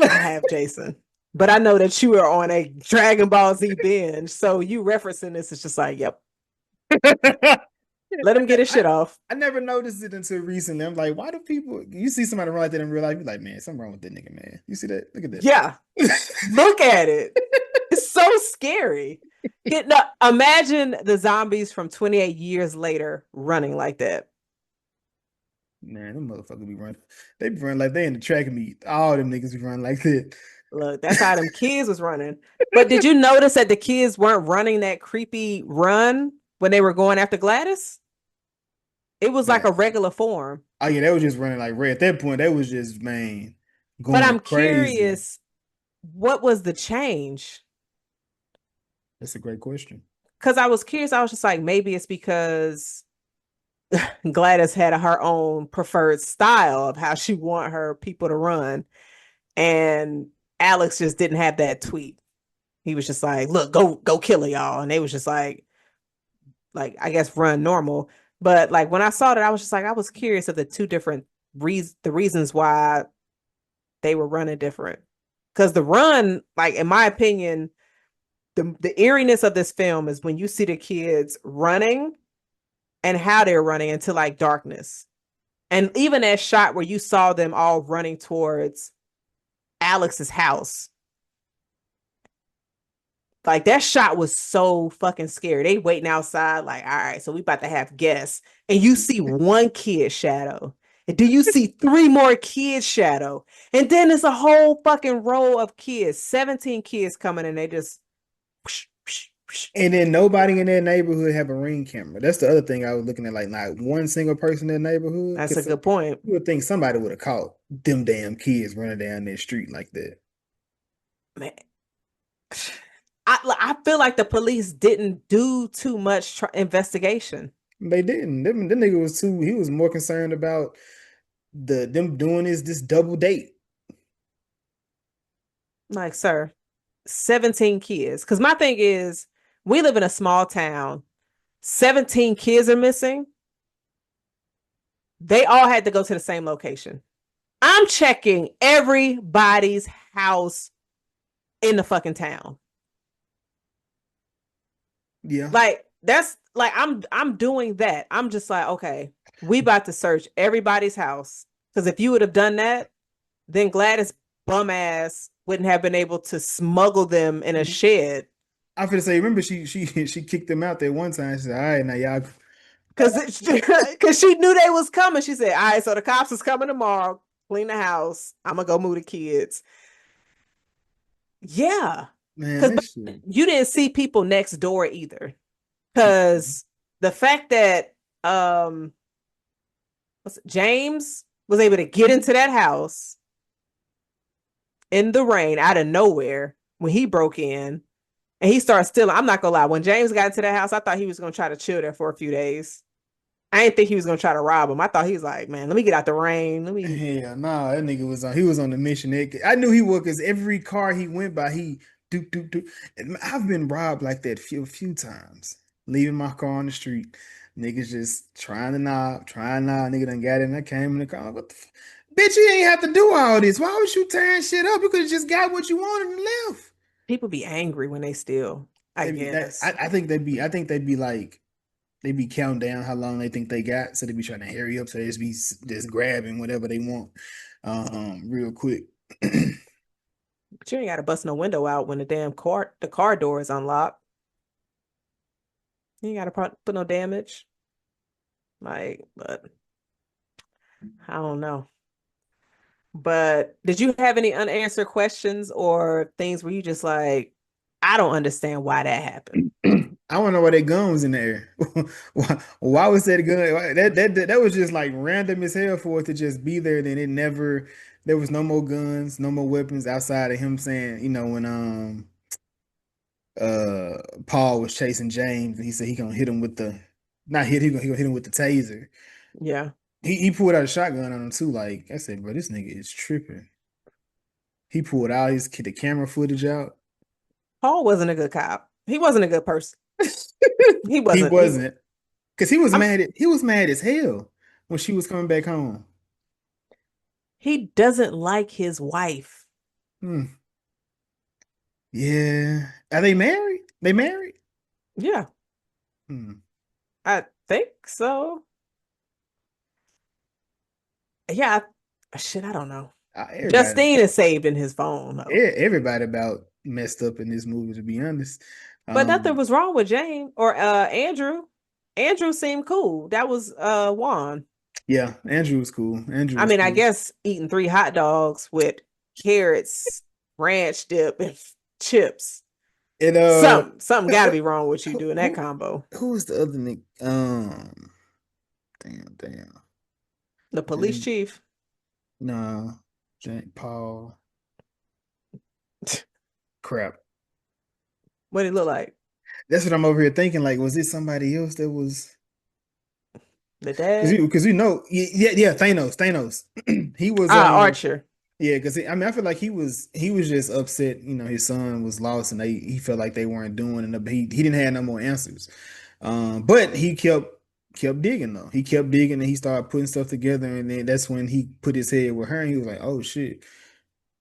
I have Jason, but I know that you are on a Dragon Ball Z binge, so you referencing this is just like, yep, let him get his I, shit off. I never noticed it until recently. I'm like, why do people you see somebody run like that in real life? You're like, man, something wrong with that nigga, man. You see that? Look at that. Yeah, look at it. It's so scary. Imagine the zombies from 28 years later running like that. Man, them motherfuckers be running. They be running like they in the track meet. All them niggas be running like that. Look, that's how them kids was running. But did you notice that the kids weren't running that creepy run when they were going after Gladys? It was like Man. a regular form. Oh yeah, they was just running like red. At that point, they was just man But going I'm crazy. curious, what was the change? That's a great question. Because I was curious. I was just like, maybe it's because Gladys had her own preferred style of how she want her people to run, and Alex just didn't have that tweet. He was just like, "Look, go kill y'all," and they was just like I guess run normal. But like when I saw that, I was just like, I was curious of the two different the reasons why they were running different. Because the run, like in my opinion, the eeriness of this film is when you see the kids running and how they're running into like darkness. And even that shot where you saw them all running towards Alex's house, like that shot was so fucking scary. They waiting outside, like, all right, so we about to have guests. And you see one kid shadow. And do you see three more kids shadow? And then there's a whole fucking row of kids, 17 kids coming, and they just psh, psh, psh. And then nobody in that neighborhood have a ring camera. That's the other thing I was looking at, like not one single person in the neighborhood. That's a Because good point. you would think somebody would have caught them damn kids running down that street like that. Man. I feel like the police didn't do too much investigation. They didn't. Them nigga was too. He was more concerned about them doing this double date. Like, sir, 17 kids. Because my thing is, we live in a small town. 17 kids are missing. They all had to go to the same location. I'm checking everybody's house in the fucking town. Yeah. Like, that's like I'm doing that. I'm just like, okay, we about to search everybody's house. Because if you would have done that, then Gladys bum ass wouldn't have been able to smuggle them in a shed. I feel to say, remember she kicked them out there one time. She said, "All right, now y'all." Because she knew they was coming. She said, all right, so the cops is coming tomorrow. Clean the house. I'm gonna go move the kids. Yeah. Man, Because that shit. you didn't see people next door either. Because the fact that James was able to get into that house in the rain out of nowhere when he broke in and he started stealing. I'm not gonna lie. When James got into that house, I thought he was gonna try to chill there for a few days. I didn't think he was gonna try to rob him. I thought he was like, man, let me get out the rain. Let me. Hell nah, that nigga was on the mission. I knew he was because every car he went by, he doop doop doop. And I've been robbed like that few times. Leaving my car on the street. Niggas just trying to knock. Nigga done got in. I came in the car. What the bitch, you ain't have to do all this. Why was you tearing shit up? You could have just got what you wanted and left. People be angry when they steal, I guess. I think they'd be like they be counting down how long they think they got, so they be trying to hurry up, so they just be just grabbing whatever they want, real quick. But you ain't got to bust no window out when the car door is unlocked. You ain't got to put no damage. Like, but I don't know. But did you have any unanswered questions or things where you just like, I don't understand why that happened? I want to know why that gun was in there. Why was that gun? That was just like random as hell for it to just be there. Then it never. There was no more guns, no more weapons outside of him saying, when Paul was chasing James and he said he gonna hit him with the not hit he gonna hit him with the taser. Yeah. He pulled out a shotgun on him too. Like I said, bro, this nigga is tripping. He pulled out the camera footage out. Paul wasn't a good cop. He wasn't a good person. He He wasn't. wasn't because he was I'm, mad. He was mad as hell when she was coming back home. he doesn't like his wife. Hmm. Yeah. Are they married? They married? Yeah, Hmm. I think so. Yeah, shit, I don't know. Everybody, Justine is saved in his phone though. everybody about messed up in this movie, to be honest. But nothing Um, was wrong with Jane or Andrew. Andrew seemed cool. That was Juan. yeah, Andrew was cool. Andrew I was mean, I cool. guess eating 3 hot dogs with carrots, ranch dip, and chips. And Something got to what, be wrong with you doing that who combo. who was the other nigga? Damn. The police Jane, chief. no, Paul. Crap. What did it look like? That's what I'm over here thinking. Like, was it somebody else that was? The dad? Because yeah, Thanos. He was Archer. yeah, because I mean, I feel like he was just upset. His son was lost, and he felt like they weren't doing enough. He didn't have no more answers. But he kept digging though. He kept digging, and he started putting stuff together, and then that's when he put his head with her, and he was like, "Oh shit!"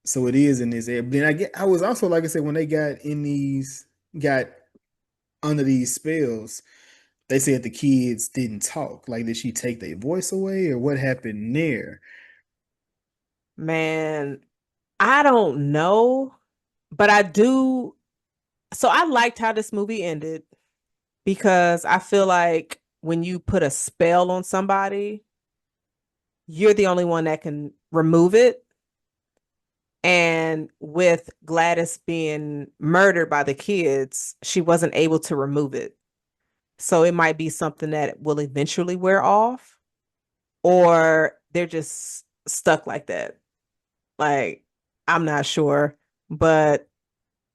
So it is in this area. Then I was also like I said when they got under these spells, they said the kids didn't talk. Like did she take their voice away or what happened there? Man, I don't know, but I do. So I liked how this movie ended because I feel like when you put a spell on somebody, you're the only one that can remove it. And with Gladys being murdered by the kids, she wasn't able to remove it. So it might be something that will eventually wear off, or they're just stuck like that. Like, I'm not sure. But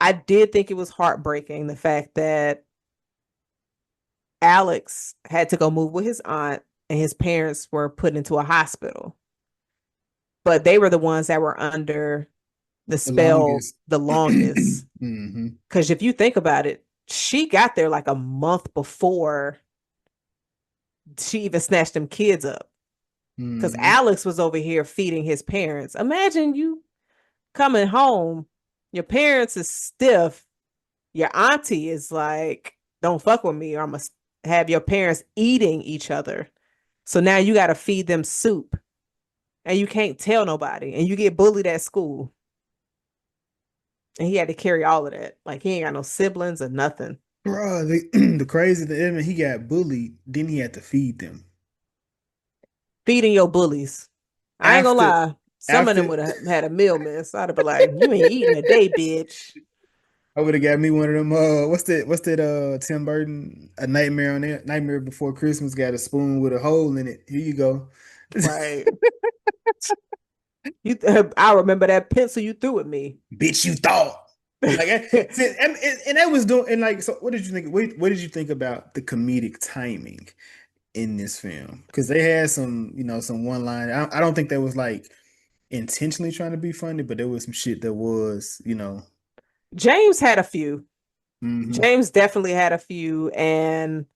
I did think it was heartbreaking the fact that Alex had to go move with his aunt and his parents were put into a hospital. But they were the ones that were under the The spell longest. the longest. Hmm. Because if you think about it, she got there like a month before she even snatched them kids up. Because Hmm. Alex was over here feeding his parents. Imagine you coming home, your parents is stiff, your auntie is like, don't fuck with me, or I'm gonna have your parents eating each other. So now you got to feed them soup and you can't tell nobody and you get bullied at school. And he had to carry all of that. Like he ain't got no siblings or nothing. Bruh, the crazy thing, he got bullied, then he had to feed them. Feeding your bullies. I ain't gonna After lie. Some of them after would have had a meal miss. I'd have been like, you ain't eating a day, bitch. I would have got me one of them. What's that? Tim Burton, A Nightmare on It, Nightmare Before Christmas. Got a spoon with a hole in it. Here you go, Right. You I remember that pencil you threw at me. bitch. You thought like, and that was doing. And like, so what did you think? What did you think about the comedic timing in this film? Because they had some, some one line. I don't think that was like intentionally trying to be funny, but there was some shit that was. James had a few. Hmm. James definitely had a few. And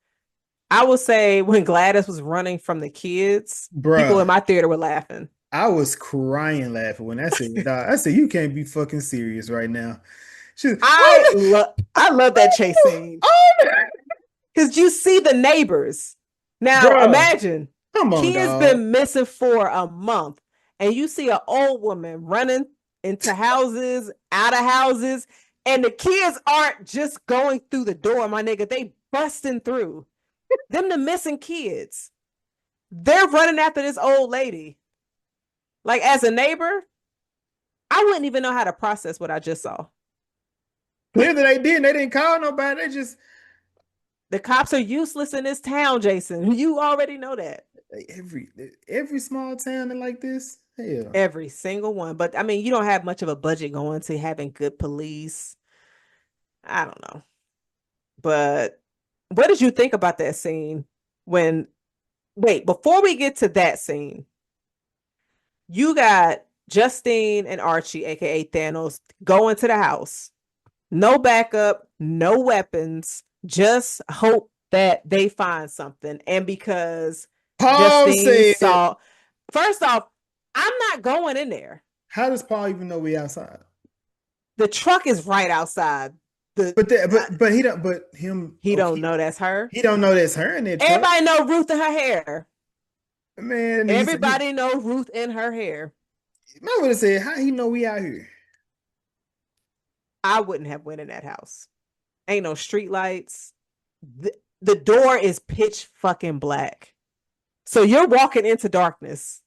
I would say when Gladys was running from the kids, people in Bruh. my theater were laughing. I was crying laughing when I said, dog, I said, you can't be fucking serious right now. She's, oh I love that chase no, scene. oh no. Because you see the neighbors. Now Bruh, imagine come on, kids dog. been missing for a month, and you see an old woman running into houses, out of houses, and the kids aren't just going through the door, my nigga. They busting through. Them the missing kids. They're running after this old lady. Like as a neighbor, I wouldn't even know how to process what I just saw. Clearly they didn't. They didn't call nobody. They just The cops are useless in this town, Jason. You already know that. every every small town like this. Hell, Every single one. But I mean, you don't have much of a budget going to having good police. I don't know. But what did you think about that scene when, wait, before we get to that scene, you got Justine and Archie, aka Thanos, go into the house. No backup, no weapons, just hope that they find something. And because Paul Justine said, saw, first off, I'm not going in there. how does Paul even know we outside? The truck is right outside. The But that, but he don't. But him. He don't Okay, know that's her. he don't know that's her in that truck. Everybody know Ruth and her hair. Man, he said, Everybody know Ruth and her hair. man would have said, how he know we out here? I wouldn't have went in that house. Ain't no street lights. The door is pitch fucking black. So you're walking into darkness.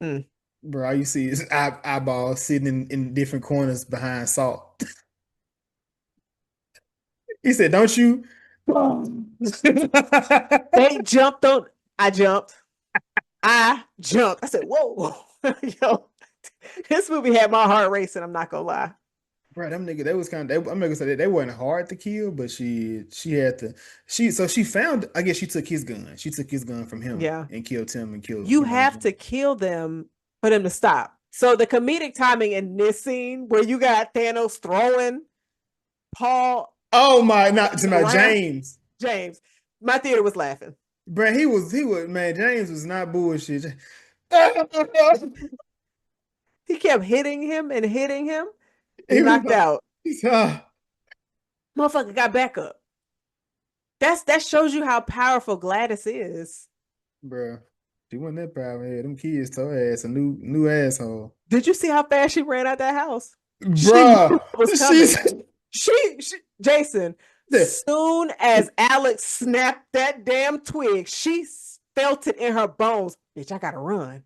Mm. Bro, all you see is eyeballs sitting in different corners behind Salt. He said, "Don't you?" They jumped on. I jumped. I jumped. I said, "Whoa, yo!" This movie had my heart racing. I'm not gonna lie. Bro, them nigga, they was kind of. I'm gonna say they weren't hard to kill, but she had to. She found. I guess she took his gun. She took his gun from him Yeah, and killed him and killed you have to kill them for them to stop. So the comedic timing in this scene where you got Thanos throwing Paul Oh my! Not on to the my ground, James. James, my theater was laughing. Bro, he was man. James was not bullshit. He kept hitting him and hitting him. He He was knocked like, out. he's, ah, Motherfucker got back up. That shows you how powerful Gladys is. bro. She wasn't that proud. Yeah, them kids told her ass a new asshole. Did you see how fast she ran out that house? She knew Bruh. what was She's coming. Jason, the soon as Alex snapped that damn twig, she felt it in her bones. Bitch, I gotta run.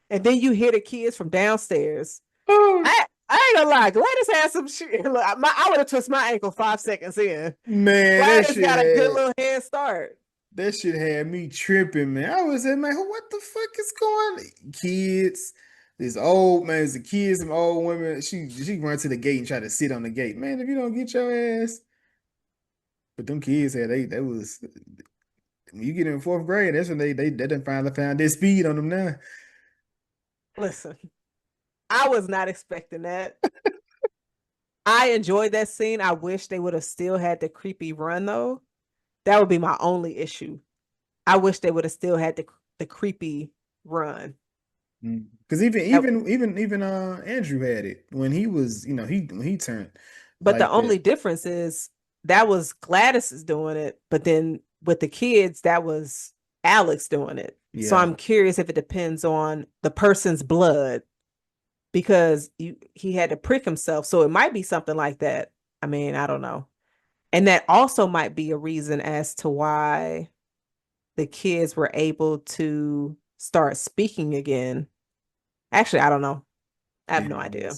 And then you hear the kids from downstairs. oh I ain't gonna lie, Gladys had some shit. Look, I would have twisted my ankle 5 seconds in. man, Gladys got a good little head start. that shit had me tripping, man. I was like, man, what the fuck is going on? Kids, this old man, it's the kids, some old women. She run to the gate and try to sit on the gate. Man, if you don't get your ass. But them kids had that was when you get in fourth grade, that's when they done finally found their speed on them now. Listen, I was not expecting that. I enjoyed that scene. I wish they would have still had the creepy run though. That would be my only issue. I wish they would have still had the creepy run. Because That, even Andrew had it when he was, when he turned but the like that. only difference is that was Gladys is doing it, but then with the kids, that was Alex doing it. So Yeah. I'm curious if it depends on the person's blood because he had to prick himself. So it might be something like that. I mean, I don't know. And that also might be a reason as to why the kids were able to start speaking again. Actually, I don't know. I have Yeah, no idea.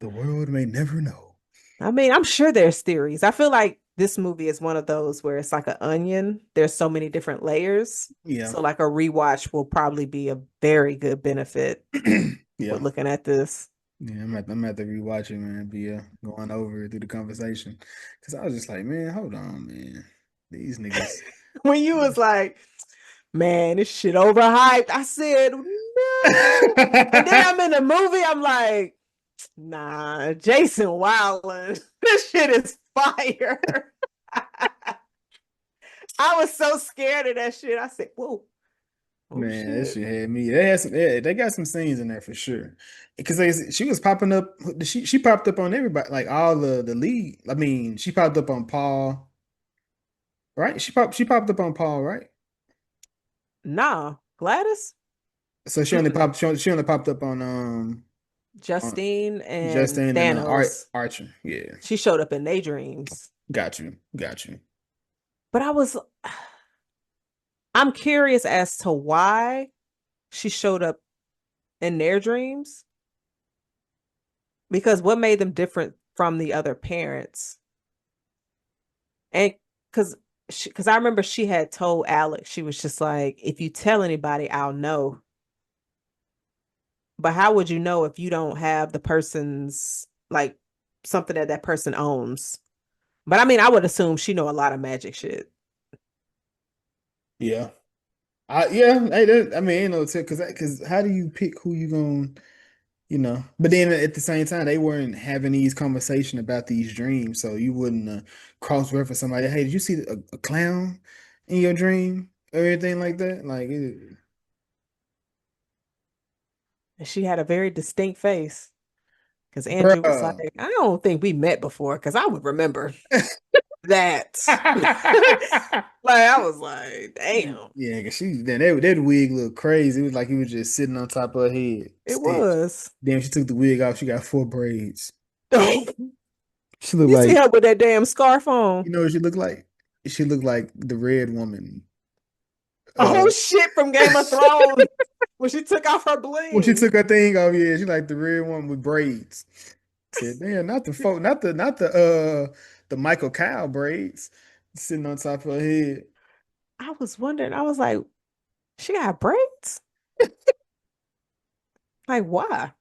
the world may never know. I mean, I'm sure there's theories. I feel like this movie is one of those where it's like an onion. There's so many different layers. Yeah. So like a rewatch will probably be a very good benefit with Yeah. looking at this. Yeah, I'm at to rewatch it, man. Be going over it through the conversation. Cause I was just like, man, hold on, man. These niggas. When you was like, man, this shit overhyped. I said, no. And then I'm in the movie, I'm like, nah, Jason Wildland. This shit is fire. I was so scared of that shit. I said, whoa, oh Man, that shit. shit had me. They got some scenes in there for sure. Because she was popping up. She popped up on everybody, like all the lead. I mean, she popped up on Paul, right? She popped up on Paul, right? Nah, Gladys? So she only Mm-mm. popped she only popped up on Justine and Justin and Thanos. Archer. Yeah, She showed up in their dreams. got you. But I'm curious as to why she showed up in their dreams. Because what made them different from the other parents? And because I remember she had told Alex, she was just like, if you tell anybody, I'll know. But how would you know if you don't have the person's like something that that person owns? But I mean, I would assume she know a lot of magic shit. Yeah, yeah. Hey, I mean, ain't no tip because how do you pick who you going But then at the same time, they weren't having these conversation about these dreams, so you wouldn't cross-reference somebody. Hey, did you see a clown in your dream or anything like that? Like, And she had a very distinct face. Because Andrew was like, bruh. I don't think we met before because I would remember that. Like I was like, damn, Yeah, cause that wig looked crazy. It was like he was just sitting on top of her head, it stitched. was. Then she took the wig off. She got four braids. You She looked see like her with that damn scarf on. you know what she looked like. She looked like the red woman. Oh Uh, shit from Game of Thrones when she took off her when she bling. took her thing off, yeah, she like the red woman with braids. Said, damn, not the folk, not the Michael Kyle braids sitting on top of her head. I was wondering, I was like, she got braids? Like, why?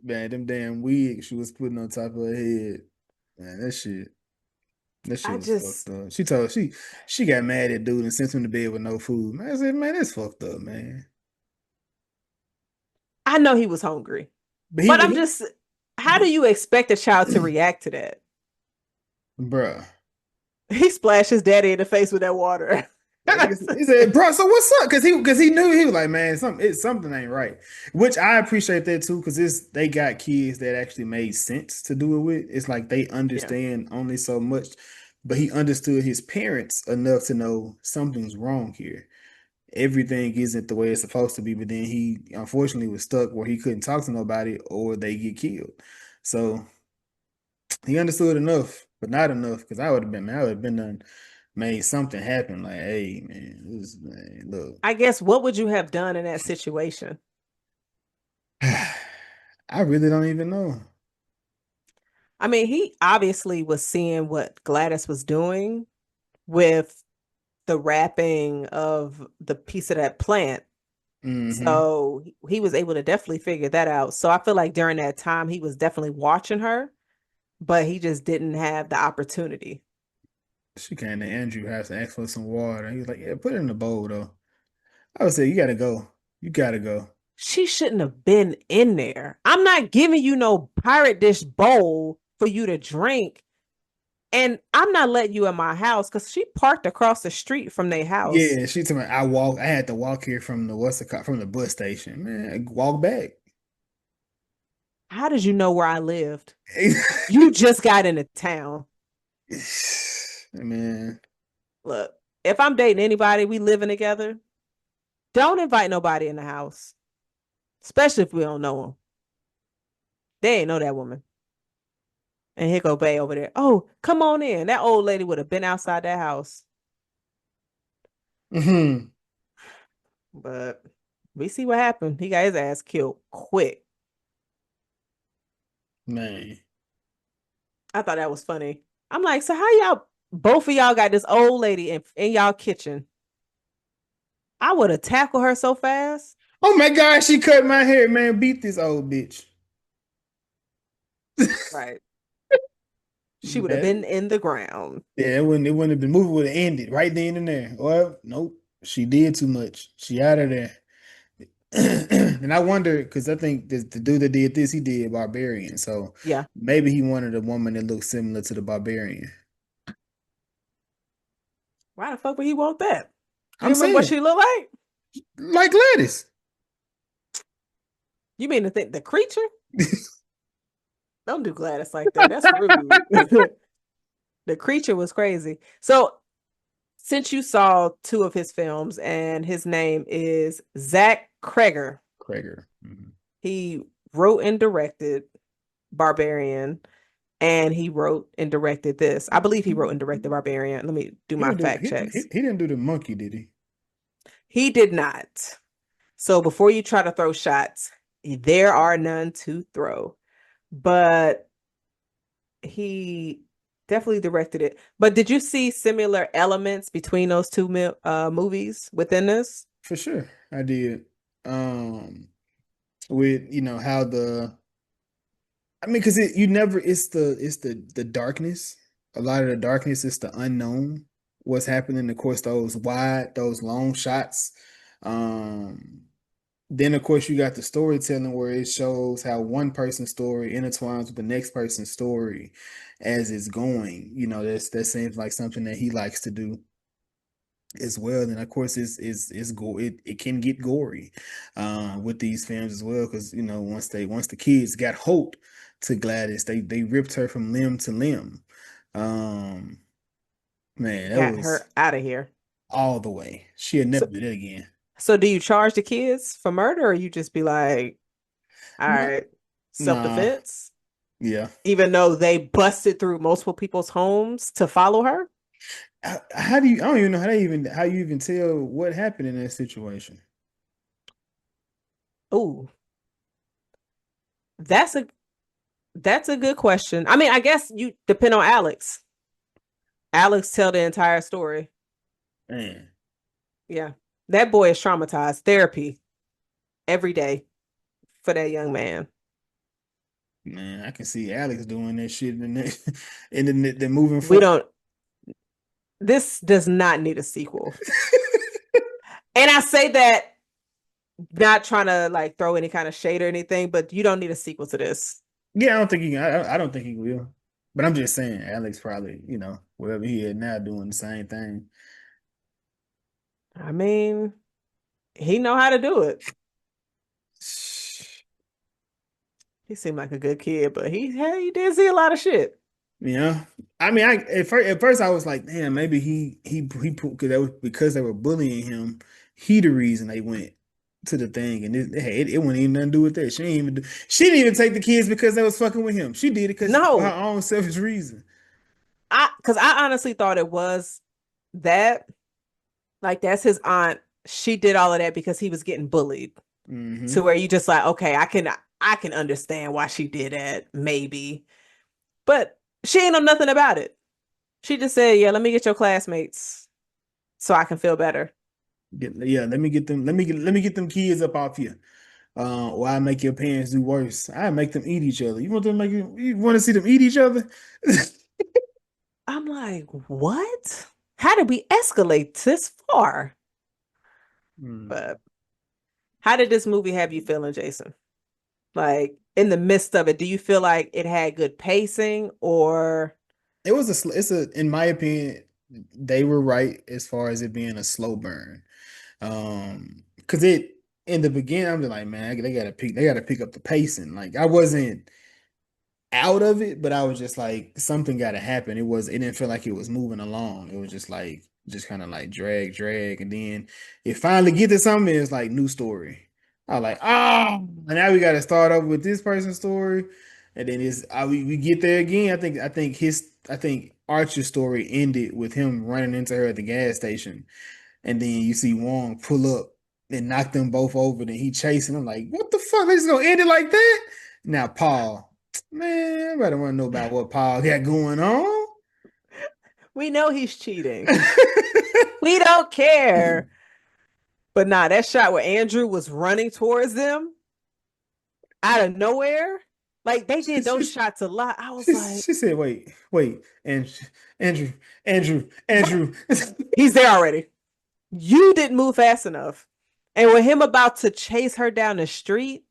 Man, them damn wigs she was putting on top of her head. Man, that shit I was fucked just, up. She got mad at dude and sent him to bed with no food. Man, I said, man, that's fucked up, man. I know he was hungry, But but I'm just, how do you expect a child to react to that? bruh. He splashed his daddy in the face with that water. That nigga he said, bro, so what's up? Cause he knew he was like, man, something ain't right. Which I appreciate that too, because they got kids that actually made sense to do it with. It's like they Yeah. understand only so much, but he understood his parents enough to know something's wrong here. Everything isn't the way it's supposed to be, but then he unfortunately was stuck where he couldn't talk to nobody or they get killed. So he understood enough, but not enough, because I would have been, man, I would have been done, made something happen. Like, hey, man, man, look, I guess what would you have done in that situation? I really don't even know. I mean, he obviously was seeing what Gladys was doing with the wrapping of the piece of that plant. Hmm. So he was able to definitely figure that out. So I feel like during that time, he was definitely watching her, but he just didn't have the opportunity. She came to Andrew house and asked for some water. He was like, yeah, put it in the bowl though. I would say, you gotta go. You gotta go. She shouldn't have been in there. I'm not giving you no pirate dish bowl for you to drink. And I'm not letting you in my house because she parked across the street from their house. Yeah, she told me I had to walk here from the from the bus station. Man, walk back. How did you know where I lived? You just got into town. Man. Look, if I'm dating anybody, we living together, don't invite nobody in the house, especially if we don't know them. They ain't know that woman. And here go Bay over there. Oh, come on in. That old lady would have been outside that house. Hmm. But we see what happened. He got his ass killed quick. Man. I thought that was funny. I'm like, so how y'all both of y'all got this old lady in y'all kitchen? I would have tackled her so fast. Oh my God, she cut my hair, man. Beat this old bitch. Right. She would have been Man. in the ground. Yeah, it wouldn't have been movie would have ended right then and there. Well, nope. She did too much. She out of there. And I wonder, because I think the dude that did this, he did Barbarian. So Yeah. maybe he wanted a woman that looks similar to the Barbarian. Why the fuck would he want that? You I'm remember what saying, she looked like? like Gladys. You mean to think the creature? Don't do Gladys like that. That's rude. The creature was crazy. So since you saw two of his films, and his name is Zach Kreger, Krager. Mhm. he wrote and directed Barbarian, and he wrote and directed this. I believe he wrote and directed Barbarian. Let me do He my didn't do fact checks. he didn't do the monkey, did he? He did not. So before you try to throw shots, there are none to throw. But he definitely directed it. But did you see similar elements between those two movies within this? For sure, I did. With how I mean, because you never it's the darkness. A lot of the darkness is the unknown. What's happening? Of course, those long shots. Um, then of course you got the storytelling where it shows how one person's story intertwines with the next person's story as it's going. That seems like something that he likes to do as well. And of course, it can get gory with these films as well, because once the kids got hold to Gladys, they ripped her from limb to limb. Um, man, that Got was her out of here. all the way. She'll never So, do that again. so do you charge the kids for murder, or you just be like, all No, right, nah, self-defense? yeah. Even though they busted through multiple people's homes to follow her? How do you? I don't even know how you even tell what happened in that situation. Ooh, that's a that's a good question. I mean, I guess you depend on Alex. Alex tell the entire story. Man, Yeah. That boy is traumatized. Therapy every day for that young man. man, I can see Alex doing that shit in the the moving We forward. don't This does not need a sequel. And I say that not trying to like throw any kind of shade or anything, but you don't need a sequel to this. Yeah, I don't think he can. I don't think he will. But I'm just saying, Alex probably, wherever he is now, doing the same thing. I mean, he know how to do it. He seemed like a good kid, but he did see a lot of shit. Yeah, I mean, I at first I was like, damn, maybe he because they were bullying him. He the reason they went to the thing, and it wouldn't even nothing to do with that. She didn't even take the kids because they was fucking with him. She did it because for her No, own selfish reason. because I honestly thought it was that. Like that's his aunt. She did all of that because he was getting bullied. To Hmm. where you just like, okay, I can understand why she did that, maybe. But she ain't know nothing about it. She just said, yeah, let me get your classmates so I can feel better. Yeah, let me get them. Let me get them kids up off you. Or I make your parents do worse. I make them eat each other. You want them to make you want to see them eat each other? I'm like, what? How did we escalate this far? Hmm. But how did this movie have you feeling, Jason? Like in the midst of it, do you feel like it had good pacing or It's a in my opinion, they were right as far as it being a slow burn. Because it in the beginning, I'm just like, man, they gotta pick up the pacing. Like I wasn't out of it, but I was just like, something gotta happen. It didn't feel like it was moving along. It was just kind of like drag, and then it finally get to something, it's like new story. I was like, oh, and now we gotta start over with this person's story. And then we get there again. I think Archer's story ended with him running into her at the gas station. And then you see Wong pull up and knock them both over. Then he chasing them like, what the fuck? They just gonna end it like that? Now Paul, man, I better want to know about what Paul got going on. we know he's cheating. We don't care. But nah, that shot where Andrew was running towards them out of nowhere, like they she, did she, those shots a lot. I was she, like, she said, wait, and Andrew, Andrew, right, Andrew. he's there already. You didn't move fast enough. And with him about to chase her down the street,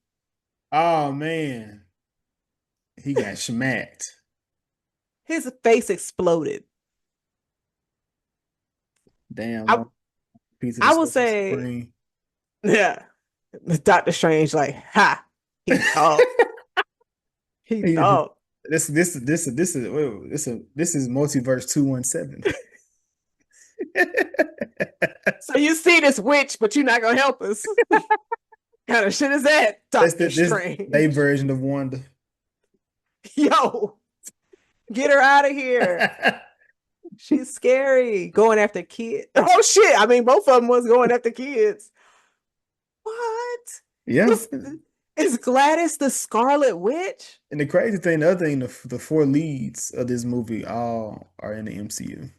Oh man, he got smacked. his face exploded. Damn, I one piece of the I will Sorcerer say, Supreme. yeah. Doctor Strange, like, ha, he thought. He He- thought. this is multiverse 217. So you see this witch, but you're not gonna help us. Kind of shit is that, That's Doctor this they Strange? version of Wanda. Yo, get her out of here. She's scary. Going after kids. Oh shit. I mean, both of them was going after kids. What? Yeah. Is is Gladys the Scarlet Witch? And the crazy thing, the other thing, the four leads of this movie all are in the MCU.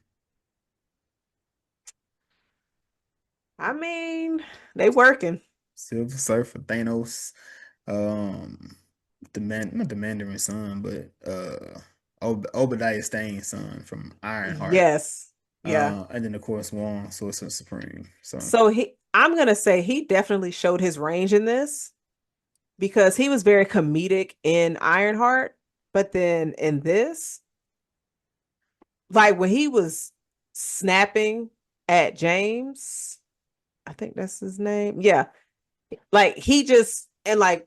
I mean, they working. Silver Surfer, Thanos, um, not the Mandarin son, but Obadiah Stane's son from Ironheart. Yes. Yeah. And then of course Wong, Sorcerer Supreme. So So I'm gonna say he definitely showed his range in this because he was very comedic in Ironheart, but then in this, like when he was snapping at James, I think that's his name. Yeah. Like he just and like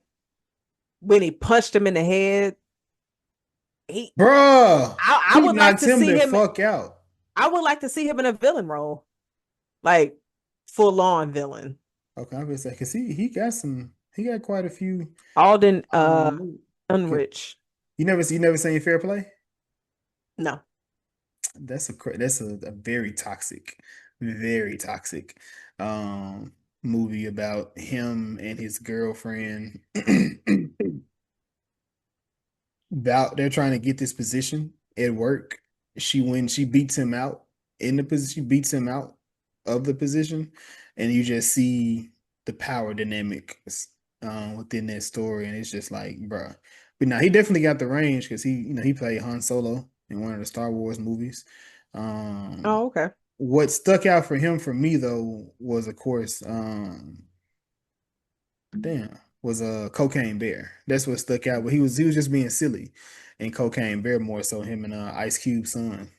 when he punched him in the head, he bruh, I he would like knocked to him see the him. fuck out. I would like to see him in a villain role, like full on villain. Okay, I'm gonna say because he got quite a few. Alden Um, Unrich. you never seen Fair Play? No. That's a very toxic um movie about him and his girlfriend about they're trying to get this position at work. She beats him out in the position, she beats him out of the position, and you just see the power dynamics within that story, and it's just like, bruh. But now he definitely got the range because he played Han Solo in one of the Star Wars movies. Um, Oh, okay. what stuck out for me though was, of course, damn, was a Cocaine Bear. That's what stuck out. But he was just being silly, and Cocaine Bear more so him and Ice Cube's son.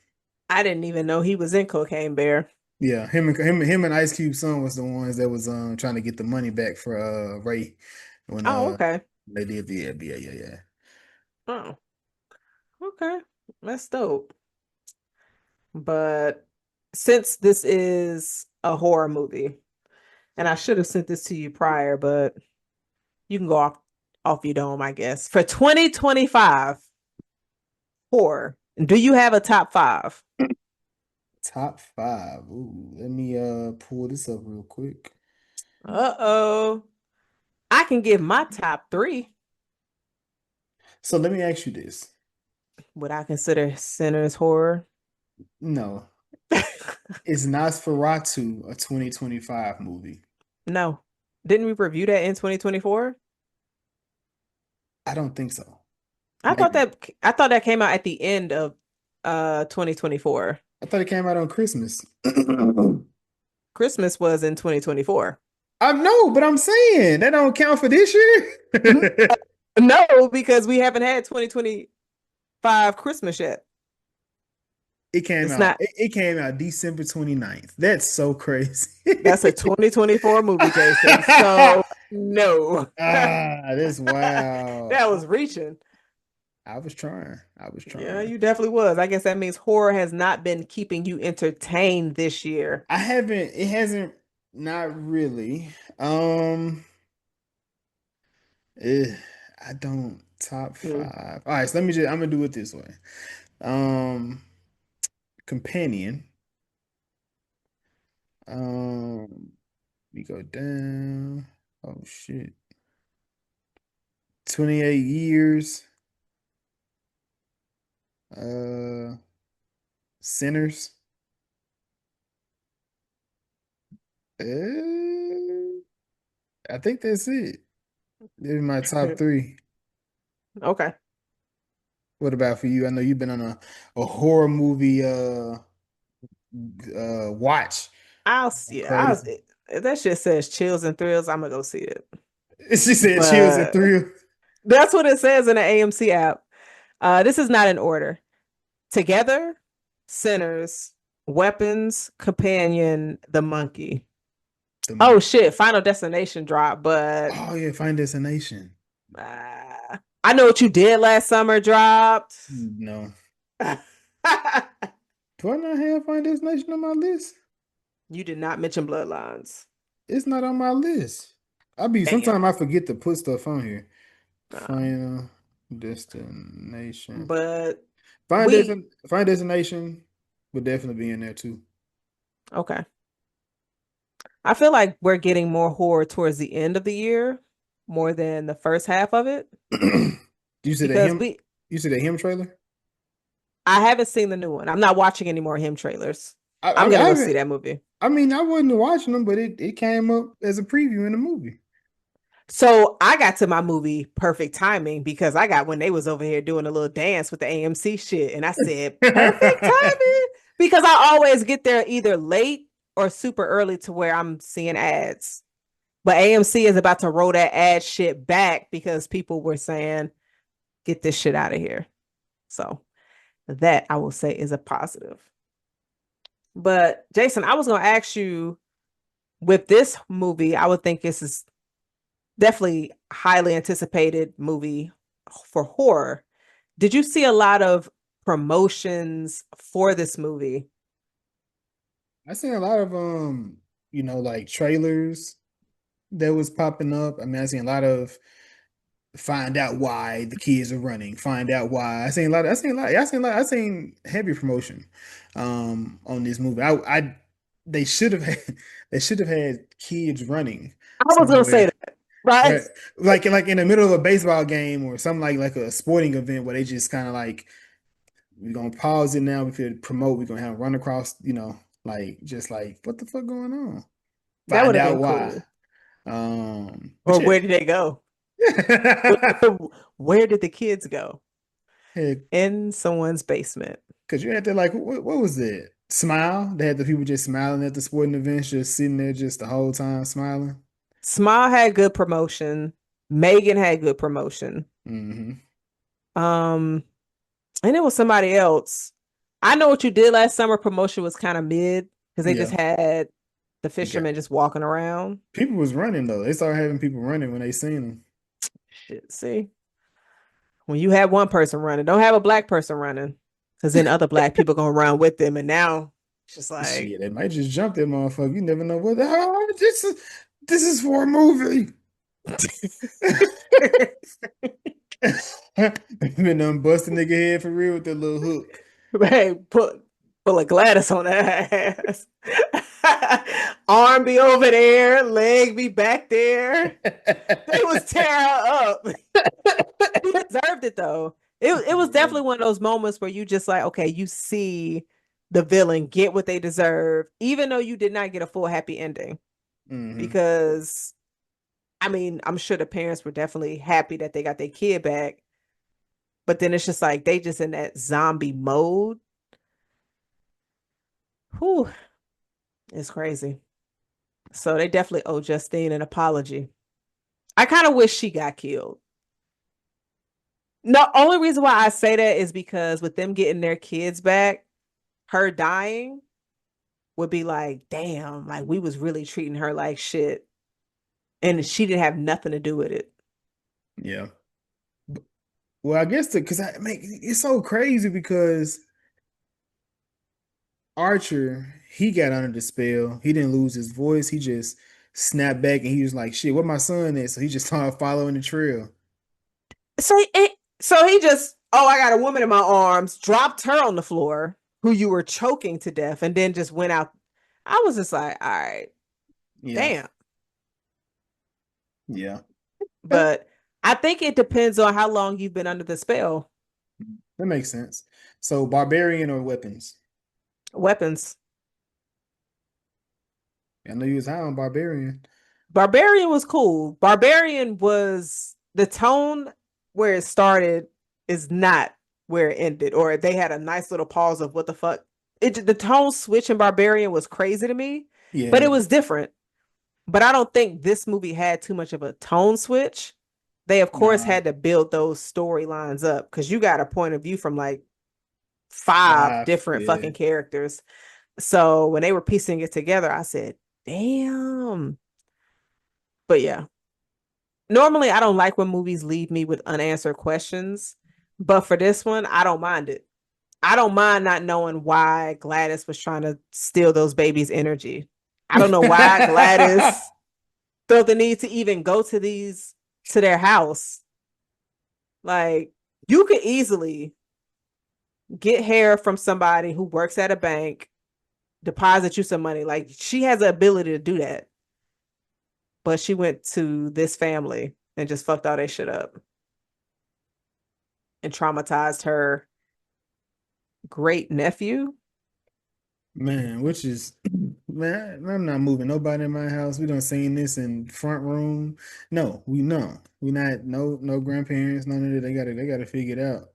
I didn't even know he was in Cocaine Bear. Yeah, him and Ice Cube's son was the ones that was trying to get the money back for Ray when Oh, okay. they did yeah. Oh, okay. That's dope. But since this is a horror movie, and I should have sent this to you prior, but you can go off your dome, I guess. For 2025 horror, do you have a top five? Top five. Ooh, let me pull this up real quick. Uh-oh. I can give my top three. So let me ask you this. Would I consider Sinners horror? No, is Nosferatu a 2025 movie? No. Didn't we review that in 2024? I don't think so. I thought Maybe. that I thought that came out at the end of 2024. I thought it came out on Christmas. Christmas was in 2024. I know, but I'm saying that don't count for this year. No, because we haven't had 2025 Christmas yet. It came It's out. not, It came out December 29th. That's so crazy. that's a 2024 movie, Jason. So no. That's That wow. was reaching. I was trying. I was Yeah, trying. you definitely was. I guess that means horror has not been keeping you entertained this year. I haven't. It hasn't. Not really. Um. eh, I don't top Hmm. five. All right. So let me just. I'm gonna do it this way. Um. Companion. Um. We go down. Oh shit. 28 years. Uh. Sinners. Uh, I think that's it. These are my top three. Okay. What about for you? I know you've been on a horror movie watch. I'll see. Crazy. If that shit says chills and thrills, I'm gonna go see it. She said chills and But thrill. that's what it says in the AMC app. This is not in order. Together, Sinners, Weapons, Companion, The Monkey. The Oh month. shit, Final Destination dropped, but Oh yeah, Find Destination. I Know What You Did Last Summer dropped. No. Do I not have Find Destination on my list? You did not mention Bloodlines. It's not on my list. Damn. Sometimes I forget to put stuff on here. Uh, Final Destination. but we Find Destination would definitely be in there too. okay. I feel like we're getting more horror towards the end of the year more than the first half of it You see that because him? You see that him trailer? I haven't seen the new one. I'm not watching any more him trailers. I, I'm I, gonna I go see haven't. that movie. I mean, I wasn't watching them, but it came up as a preview in the movie. So I got to my movie perfect timing because I got when they was over here doing a little dance with the AMC shit, and I said perfect timing because I always get there either late or super early to where I'm seeing ads. But AMC is about to roll that ad shit back because people were saying, get this shit out of here. So that I will say is a positive. But Jason, I was gonna ask you with this movie, I would think this is definitely highly anticipated movie for horror. Did you see a lot of promotions for this movie? I seen a lot of like trailers that was popping up. I mean, I seen a lot of find out why the kids are running. Find out why. I seen a lot. I seen a lot. I seen a lot. I seen heavy promotion, on this movie. They should have had, they should have had kids running I was gonna say somewhere. that, right? Right. Like in the middle of a baseball game or something like a sporting event where they just kind of like we're gonna pause it now. We could promote. We're gonna have run across. Like just like what the fuck going on? That would Find have out been why. cool. But Or yeah, where did they go? Where did the kids go? yeah, In someone's basement. because you had to like what was it? Smile. They had the people just smiling at the sporting events, just sitting there just the whole time smiling. Smile had good promotion. Megan had good promotion. Hmm. Um, and it was somebody else. I Know What You Did Last Summer promotion was kind of mid. because they just Yeah. had the You got fishermen just walking around. people was running though. They started having people running when they seen them. Shit, see, when you have one person running, don't have a black person running, because then other black people gonna run with them, and now it's just like, Shit, they might just jump that motherfucker. You never know what the hell this is for a movie. Been done bust a nigga head for real with that little hook. hey, pull a Gladys on that ass. Arm be over there, leg be back there. They was tearing her up. He deserved it though. It was Yeah. definitely one of those moments where you just like, okay, you see the villain get what they deserve, even though you did not get a full happy ending. Hmm. Because I mean, I'm sure the parents were definitely happy that they got their kid back, but then it's just like they just in that zombie mode. Whew, it's crazy. So they definitely owe Justine an apology. I kind of wish she got killed. No, only reason why I say that is because with them getting their kids back, her dying would be like, damn, like we was really treating her like shit. And she didn't have nothing to do with it. Yeah. Well, I guess because I mean it's so crazy because Archer, he got under the spell. He didn't lose his voice. He just snapped back and he was like, shit, what my son is. So he just started following the trail. So he just, oh, I got a woman in my arms, dropped her on the floor, who you were choking to death, and then just went out. I was just like, all right, Yeah. damn. Yeah. That, But I think it depends on how long you've been under the spell. that makes sense. So barbarian or weapons? Weapons. I know you was high on barbarian. Barbarian was cool. Barbarian was the tone where it started is not where it ended, or they had a nice little pause of what the fuck. The tone switch in Barbarian was crazy to me, but Yeah. it was different. But I don't think this movie had too much of a tone switch. They of course Nah. had to build those storylines up because you got a point of view from like five Five. different Yeah. fucking characters. So when they were piecing it together, I said, damn. But yeah, normally I don't like when movies leave me with unanswered questions, but for this one, I don't mind it. I don't mind not knowing why Gladys was trying to steal those babies' energy. I don't know why Gladys felt the need to even go to their house. Like you could easily get hair from somebody who works at a bank, deposit you some money. Like she has the ability to do that. But she went to this family and just fucked all that shit up and traumatized her great nephew. Man, which is man, I'm not moving nobody in my house. We done seen this in front room. No, we know. We not no grandparents, none of that. They gotta figure it out.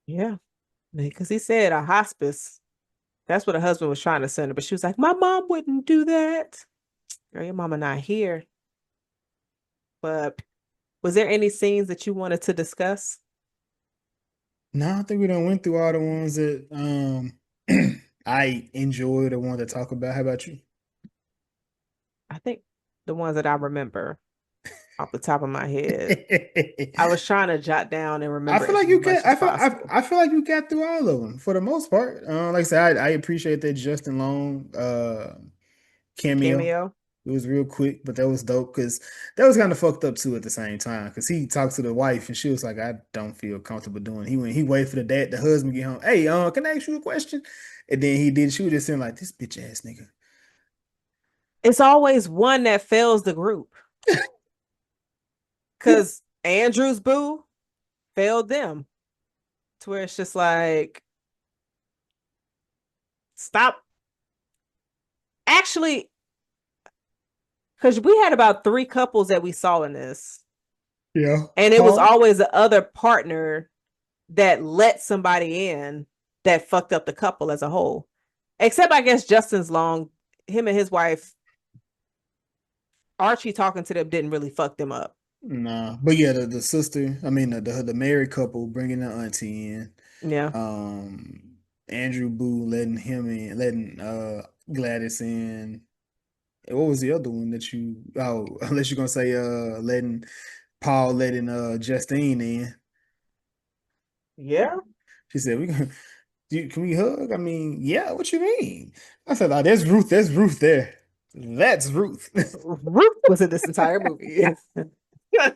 Yeah, because he said a hospice. That's what her husband was trying to send her, but she was like, "My mom wouldn't do that." Girl, your mama not here. But was there any scenes that you wanted to discuss? No, I think we done went through all the ones that I enjoyed or wanted to talk about. How about you? I think the ones that I remember off the top of my head. I I was trying to jot down and remember feel as like you much got. as possible. I feel like you got through all of them for the most part. Like I said, I appreciate that Justin Long cameo. Cameo. It was real quick, but that was dope because that was kind of fucked up too at the same time. Because he talked to the wife and she was like, "I don't feel comfortable doing." It. He waited for the husband to get home. Hey, can I ask you a question? And then he did. She was just saying like, "This bitch ass nigga." It's always one that fails the group. Because Andrew's boo failed them to where it's just like, stop. Actually, because we had about three couples that we saw in this, Yeah, and it was Paul. always the other partner that let somebody in that fucked up the couple as a whole. Except, I guess, Justin's Long, him and his wife, Archie talking to them didn't really fuck them up. Nah, but yeah, the sister. I mean, the married couple bringing the auntie in. Yeah. Um, Andrew Boo letting him in, letting Gladys in. And what was the other one that you? Oh, unless you're gonna say letting Paul letting Justine in. Yeah. She said we can. Can we hug? I mean, yeah. What you mean? I said, oh, there's Ruth. There's Ruth there. That's Ruth. Ruth was in this entire movie.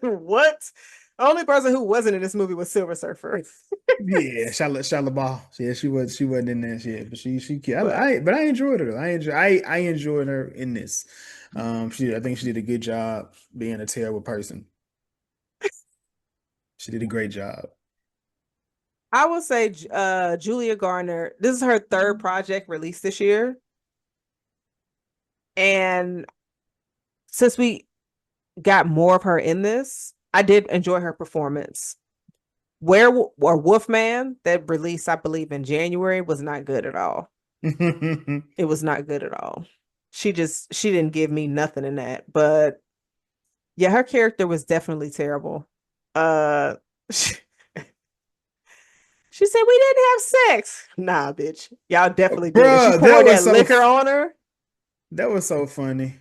What? The only person who wasn't in this movie was Silver Surfer. Yeah, Charlotte Ball. Yeah, she wasn't in that shit, but But but I enjoyed her though. I enjoyed her in this. I think she did a good job being a terrible person. She did a great job. I would say Julia Garner, this is her third project released this year. And since we got more of her in this, I did enjoy her performance. Wolfman that released, I believe, in January was not good at all. It was not good at all. She didn't give me nothing in that. But yeah, her character was definitely terrible. She, she said we didn't have sex. Nah, bitch. Y'all definitely did. And she Bruh, poured that liquor on her. that was so funny.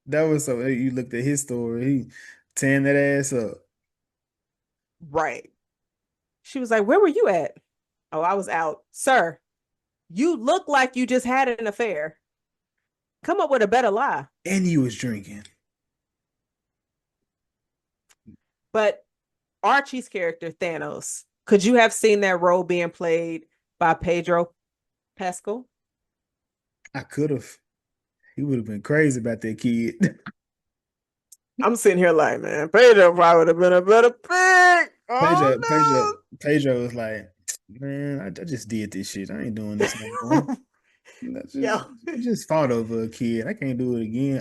That was so you looked at his story, he tearing that ass up. Right. She was like, "Where were you at?" Oh, I was out. Sir, you look like you just had an affair. Come up with a better lie. And he was drinking. But Archie's character, Thanos, could you have seen that role being played by Pedro Pascal? I could have. He would have been crazy about that kid. I'm sitting here like, man, Pedro probably would have been a better pick. Pedro was like, man, I just did this shit. I ain't doing this no more. No. Yo, I just fought over a kid. I can't do it again.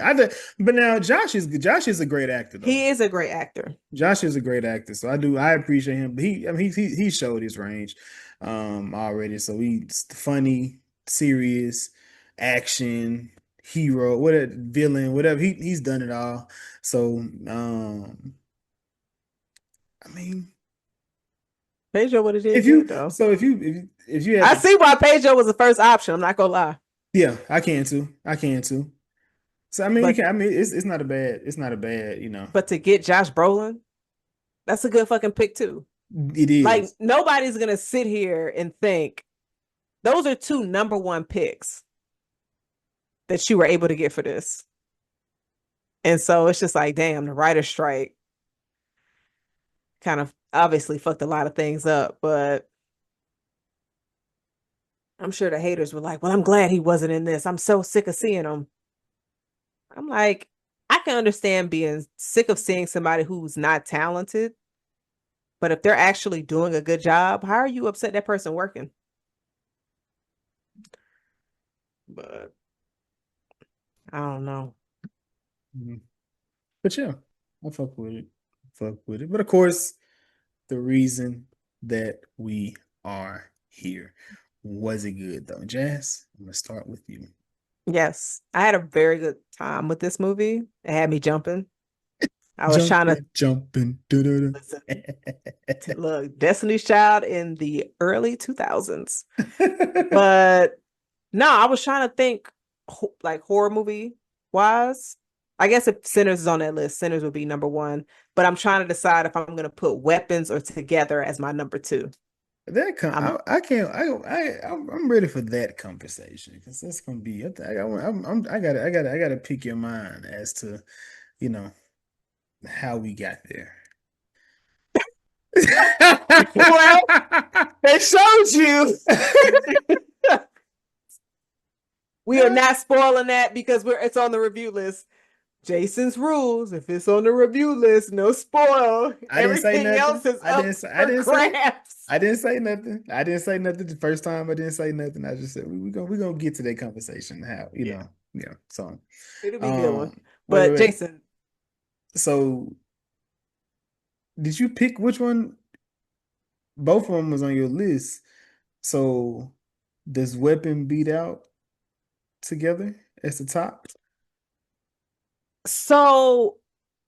But now Josh is a great actor though. he is a great actor. Josh is a great actor, so I appreciate him. But I mean, he showed his range, already. So he's funny, serious, action, hero, whatever, villain, whatever. He's done it all. So, I mean, Pedro would have did if good you though. so if you had I to, see why Pedro was the first option. I'm not gonna lie. yeah, I can too. I can too. So I mean, But it's not a bad, but to get Josh Brolin, that's a good fucking pick too. it Like is. nobody's gonna sit here and think those are two number one picks that you were able to get for this. And so it's just like, damn, the writer's strike kind of obviously fucked a lot of things up, but I'm sure the haters were like, well, I'm glad he wasn't in this. I'm so sick of seeing him. I'm like, I can understand being sick of seeing somebody who's not talented, but if they're actually doing a good job, how are you upset that person working? But I don't know. Mhm. But yeah, I fuck with it. Fuck with it. But of course, the reason that we are here. Was it good though? Jazz, I'm gonna start with you. Yes, I had a very good time with this movie. It had me jumping. I was trying to Jumping, jumping, da-da-da. listen. Look, Destiny's Child in the early 2000s. But no, I was trying to think like horror movie wise. I guess if Sinners is on that list, Sinners would be number one. But I'm trying to decide if I'm going to put Weapons or Together as my number two. I'm I can't I'm ready for that conversation because that's gonna be I gotta pick your mind as to you know how we got there. well, they showed you. We are not spoiling that because it's on the review list. Jason's rules. If it's on the review list, no spoil. I didn't say Everything else nothing. is up I for didn't say grabs. I didn't say nothing. I didn't say nothing the first time. I didn't say nothing. I just said we gonna get to that conversation. How Yeah, yeah. So it'll be a good one. wait But wait. Jason, So did you pick which one? Both of them was on your list. So does Weapon beat out together as the top? so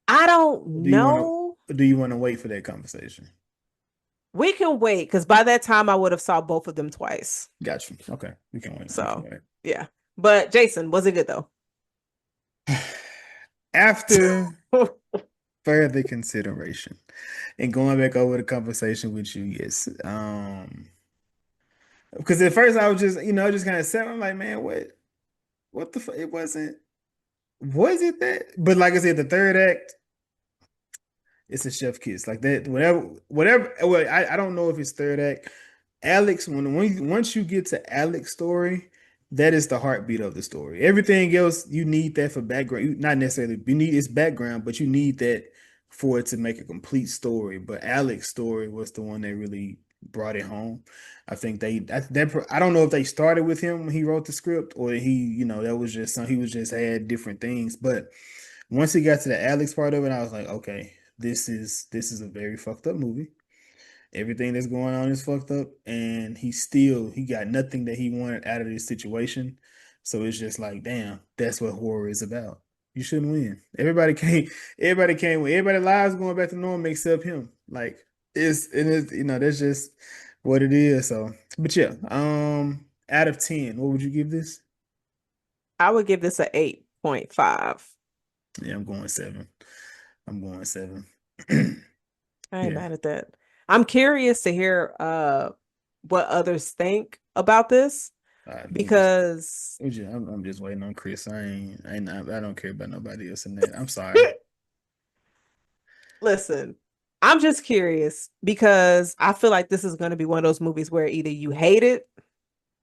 I don't Or do you want know. to do you want to wait for that conversation? We can wait because by that time I would have saw both of them twice. Got you. Okay, we can wait. We can So wait. yeah. But Jason, was it good though? After further consideration and going back over the conversation with you, yes. Because at first I was just, just kind of sat. I'm like, man, what the fuck? It wasn't. Was it that? But like I said, the third act, it's a chef kiss. Like that, whatever. Well, I don't know if it's third act. Alex, once you get to Alex's story, that is the heartbeat of the story. Everything else, you need that for background. Not necessarily you need its background, but you need that for it to make a complete story. But Alex's story was the one that really brought it home. I think I don't know if they started with him when he wrote the script or that was just some he was just had different things. But once he got to the Alex part of it, I was like, okay, this is a very fucked up movie. Everything that's going on is fucked up, and he got nothing that he wanted out of this situation. So it's just like, damn, that's what horror is about. You shouldn't win. Everybody can't win. Everybody's lives going back to normal except him. Like that's just what it is. So, but yeah, out of 10, what would you give this? I would give this a 8.5. Yeah, I'm going 7. I'm going 7. I ain't Yeah. mad at that. I'm curious to hear what others think about this All right, because I'm just waiting on Chris. I don't care about nobody else in that. I'm sorry. listen, I'm just curious because I feel like this is going to be one of those movies where either you hate it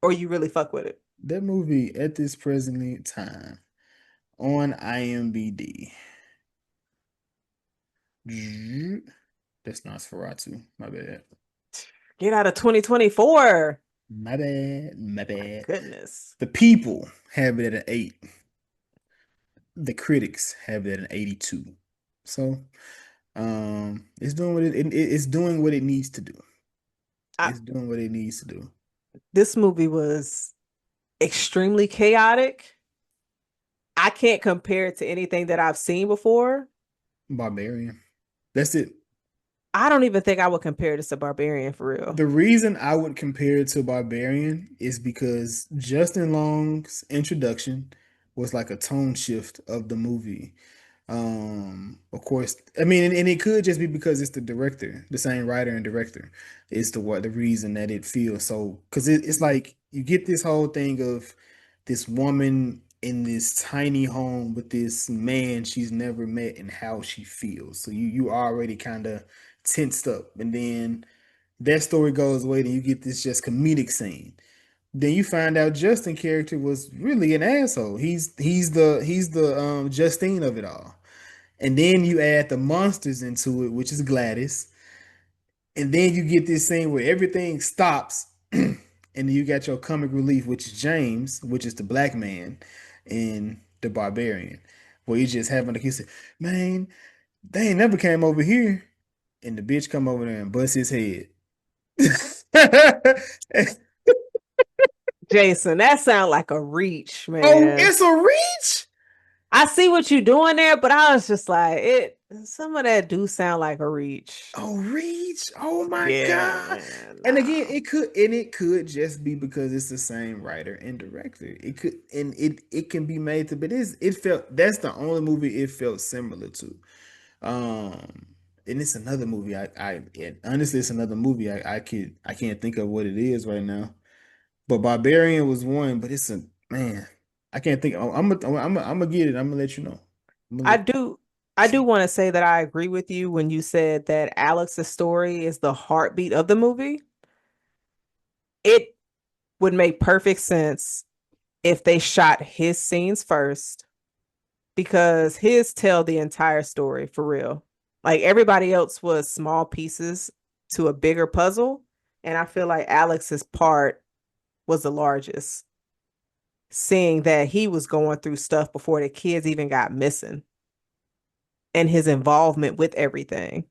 or you really fuck with it. That movie at this present time on IMDb. That's Nosferatu. My bad. Get out of 2024. My bad. My My bad. goodness. The people have it at an 8. The critics have it at an 82. So, it's doing it's doing what it needs to do. I, It's doing what it needs to do. this movie was extremely chaotic. I can't compare it to anything that I've seen before. Barbarian. That's it. I don't even think I would compare this to Barbarian for real. The reason I would compare it to Barbarian is because Justin Long's introduction was like a tone shift of the movie. Of course, I mean, and it could just be because it's the director, the same writer and director, is the reason that it feels so. Because it's like you get this whole thing of this woman in this tiny home with this man she's never met and how she feels. So you already kind of tensed up, and then that story goes away, then you get this just comedic scene. Then you find out Justin character was really an asshole. He's the Justine of it all. And then you add the monsters into it, which is Gladys. And then you get this scene where everything stops. And then you got your comic relief, which is James, which is the black man, and the barbarian. Where you just having like he said, man, they ain't never came over here. And the bitch come over there and bust his head. Jason, that sounds like a reach, Oh, man. it's a reach. I see what you're doing there, but I was just like, it some of that do sound like a reach. Oh, reach. Oh my Yeah, God. man. And again, No. it could just be because it's the same writer and director. It could and it can be made to, but it felt that's the only movie it felt similar to. Um, and it's another movie. Honestly, it's another movie. I can't think of what it is right now. But Barbarian was one, but it's a man. I can't think. I'm gonna get it. I'm gonna let you know. I'm gonna I let do I do want to say that I agree with you when you said that Alex's story is the heartbeat of the movie. It would make perfect sense if they shot his scenes first because his tell the entire story for real. Like everybody else was small pieces to a bigger puzzle, and I feel like Alex's part was the largest, seeing that he was going through stuff before the kids even got missing and his involvement with everything.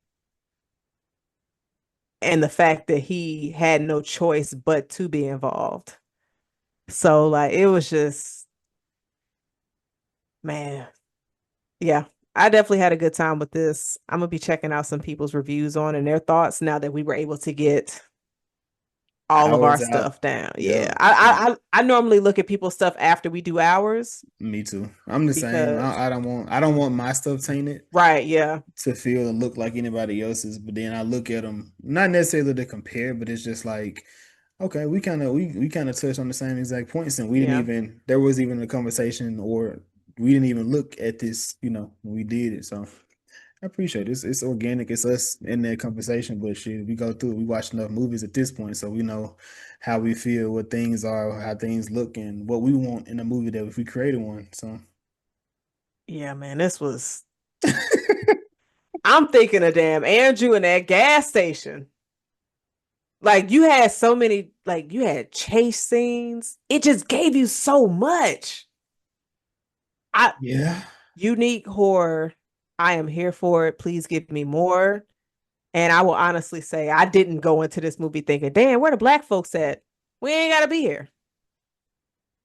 And the fact that he had no choice but to be involved. So like it was just man, yeah. I definitely had a good time with this. I'm gonna be checking out some people's reviews on and their thoughts now that we were able to get all of our Hours out. stuff down. Yeah. Yep. I normally look at people's stuff after we do ours Me too. I'm the same. because I don't want my stuff tainted right, yeah. to feel and look like anybody else's. But then I look at them, not necessarily to compare, but it's just like, okay, we kind of touched on the same exact points, and we didn't Yeah. even there was even a conversation, or we didn't even look at this, when we did it. So I appreciate it. It's organic. It's us in that conversation, but shit, we go through. We watch enough movies at this point, so we know how we feel, what things are, how things look, and what we want in a movie that if we created one. So. Yeah, man, this was I'm thinking of damn Andrew in that gas station. Like you had so many, like you had chase scenes. It just gave you so much. I Yeah. unique horror. I am here for it. Please give me more. And I will honestly say I didn't go into this movie thinking, damn, where the black folks at? We ain't gotta be here.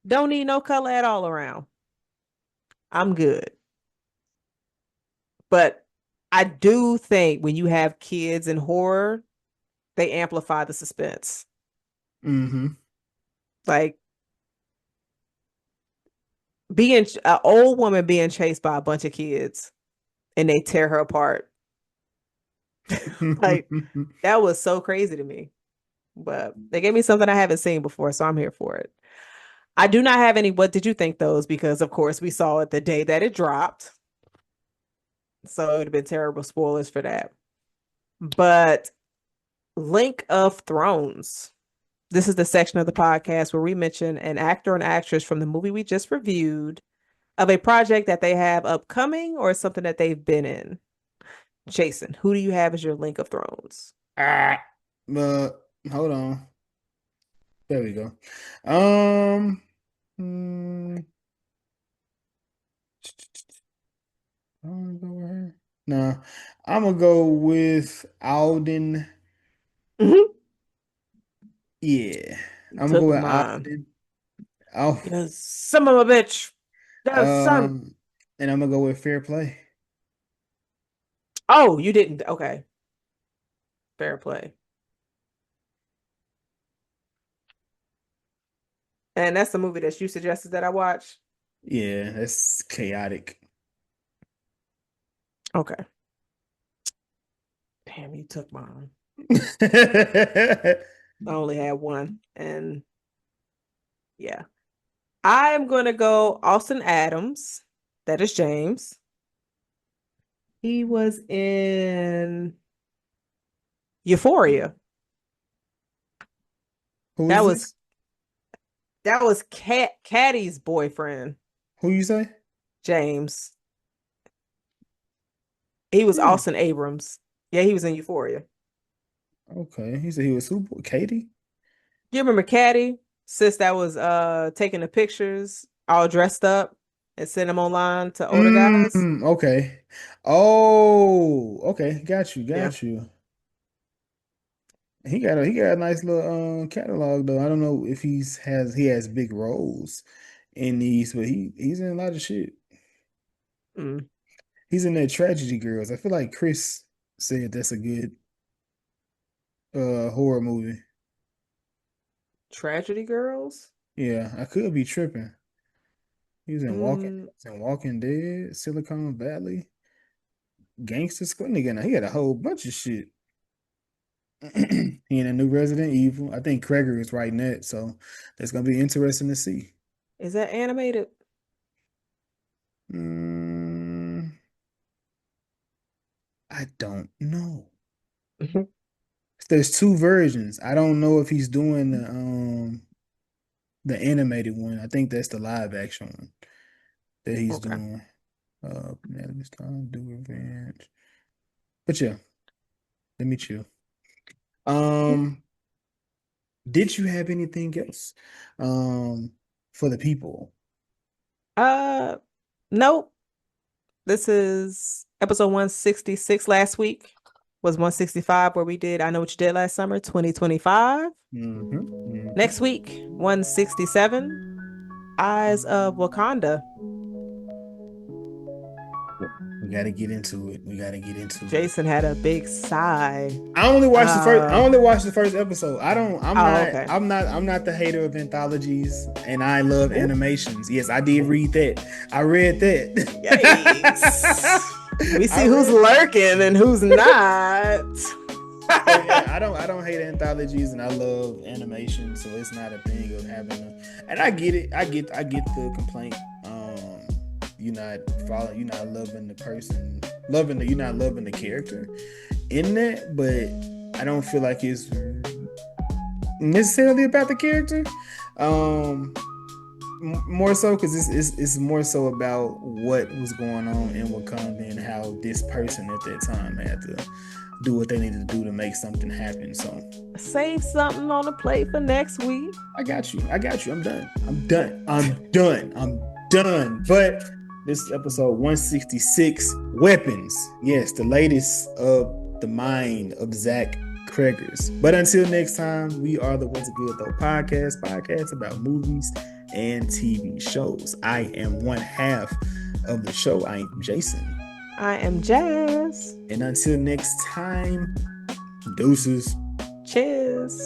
Don't need no color at all around. I'm good. But I do think when you have kids in horror, they amplify the suspense. Mm-hmm. Like being an old woman being chased by a bunch of kids and they tear her apart. Like that was so crazy to me. But they gave me something I haven't seen before, so I'm here for it. I do not have any what did you think those because of course we saw it the day that it dropped. So it would have been terrible spoilers for that. But Link of Thrones. This is the section of the podcast where we mention an actor and actress from the movie we just reviewed of a project that they have upcoming or something that they've been in. Jason, who do you have as your Link of Thrones? Ah, but hold on. There we go. Um, hmm, I'm gonna go with her. No, I'm gonna go with Alden. Mhm. Yeah, You I'm gonna go took with mine. Alden. Oh, Yes, son of a bitch. Yes, son. um, and I'm gonna go with Fair Play. Oh, you didn't. Okay. Fair play. And that's the movie that you suggested that I watch. Yeah, that's chaotic. Okay. Damn, you took mine. I only had one. And yeah. I'm going to go Austin Adams. That is James. He was in Euphoria. Who That is this? was Caddy's boyfriend, Who you say? James. He was Hmm. Austin Abrams. Yeah, he was in Euphoria. Okay, he said he was super Katie. You remember Caddy? Sis that was taking the pictures all dressed up and sent them online to older guys. Okay. Oh, okay. Got you. Yeah. Got you. He got a nice little catalog though. I don't know if he has big roles in these, but he's in a lot of shit. Mm. He's in that Tragedy Girls. I feel like Chris said that's a good horror movie. Tragedy Girls? Yeah, I could be tripping. Mm. He was in Walking Dead, Silicon Valley, Gangster Squad. Nigga, now he had a whole bunch of shit. He in a new Resident Evil. I think Kreger is writing that, so that's gonna be interesting to see. Is that animated? Mm, I don't know. There's two versions. I don't know if he's doing the animated one. I think that's the live action one that he's Okay. doing. This time do revenge. But yeah, let me chill. Um, did you have anything else for the people? Uh, nope. This is episode 166 last week. Was 165 where we did I Know What You Did Last Summer, 2025. Next week, 167, Eyes of Wakanda. We got to get into it. We got to get into it. Jason had a big sigh. I only watched the first. I Uh, only watched the first episode. I don't. I'm oh, not. okay. I'm not. I'm not the hater of anthologies, and I love Ooh, animations. Yes, I did read that. I read yikes. that. We I see who's read. lurking and who's not. So yeah, I don't. I don't hate anthologies, and I love animation. So it's not a thing of having. And I get it. I get. I get the complaint. You're not following. You're not loving the person. Loving the. You're not loving the character in that, but I don't feel like it's necessarily about the character. More so because it's more so about what was going on in Wakanda and how this person at that time had to do what they needed to do to make something happen. So Save something on the plate for next week. I got you. I got you. I'm done. I'm done. I'm done. I'm done. But this is episode 166, Weapons. Yes, the latest of the mind of Zach Cregers. But until next time, we are the What's Good Though podcast about movies and TV shows. I am one half of the show. I am Jason. I am Jazz. And until next time, deuces. Cheers.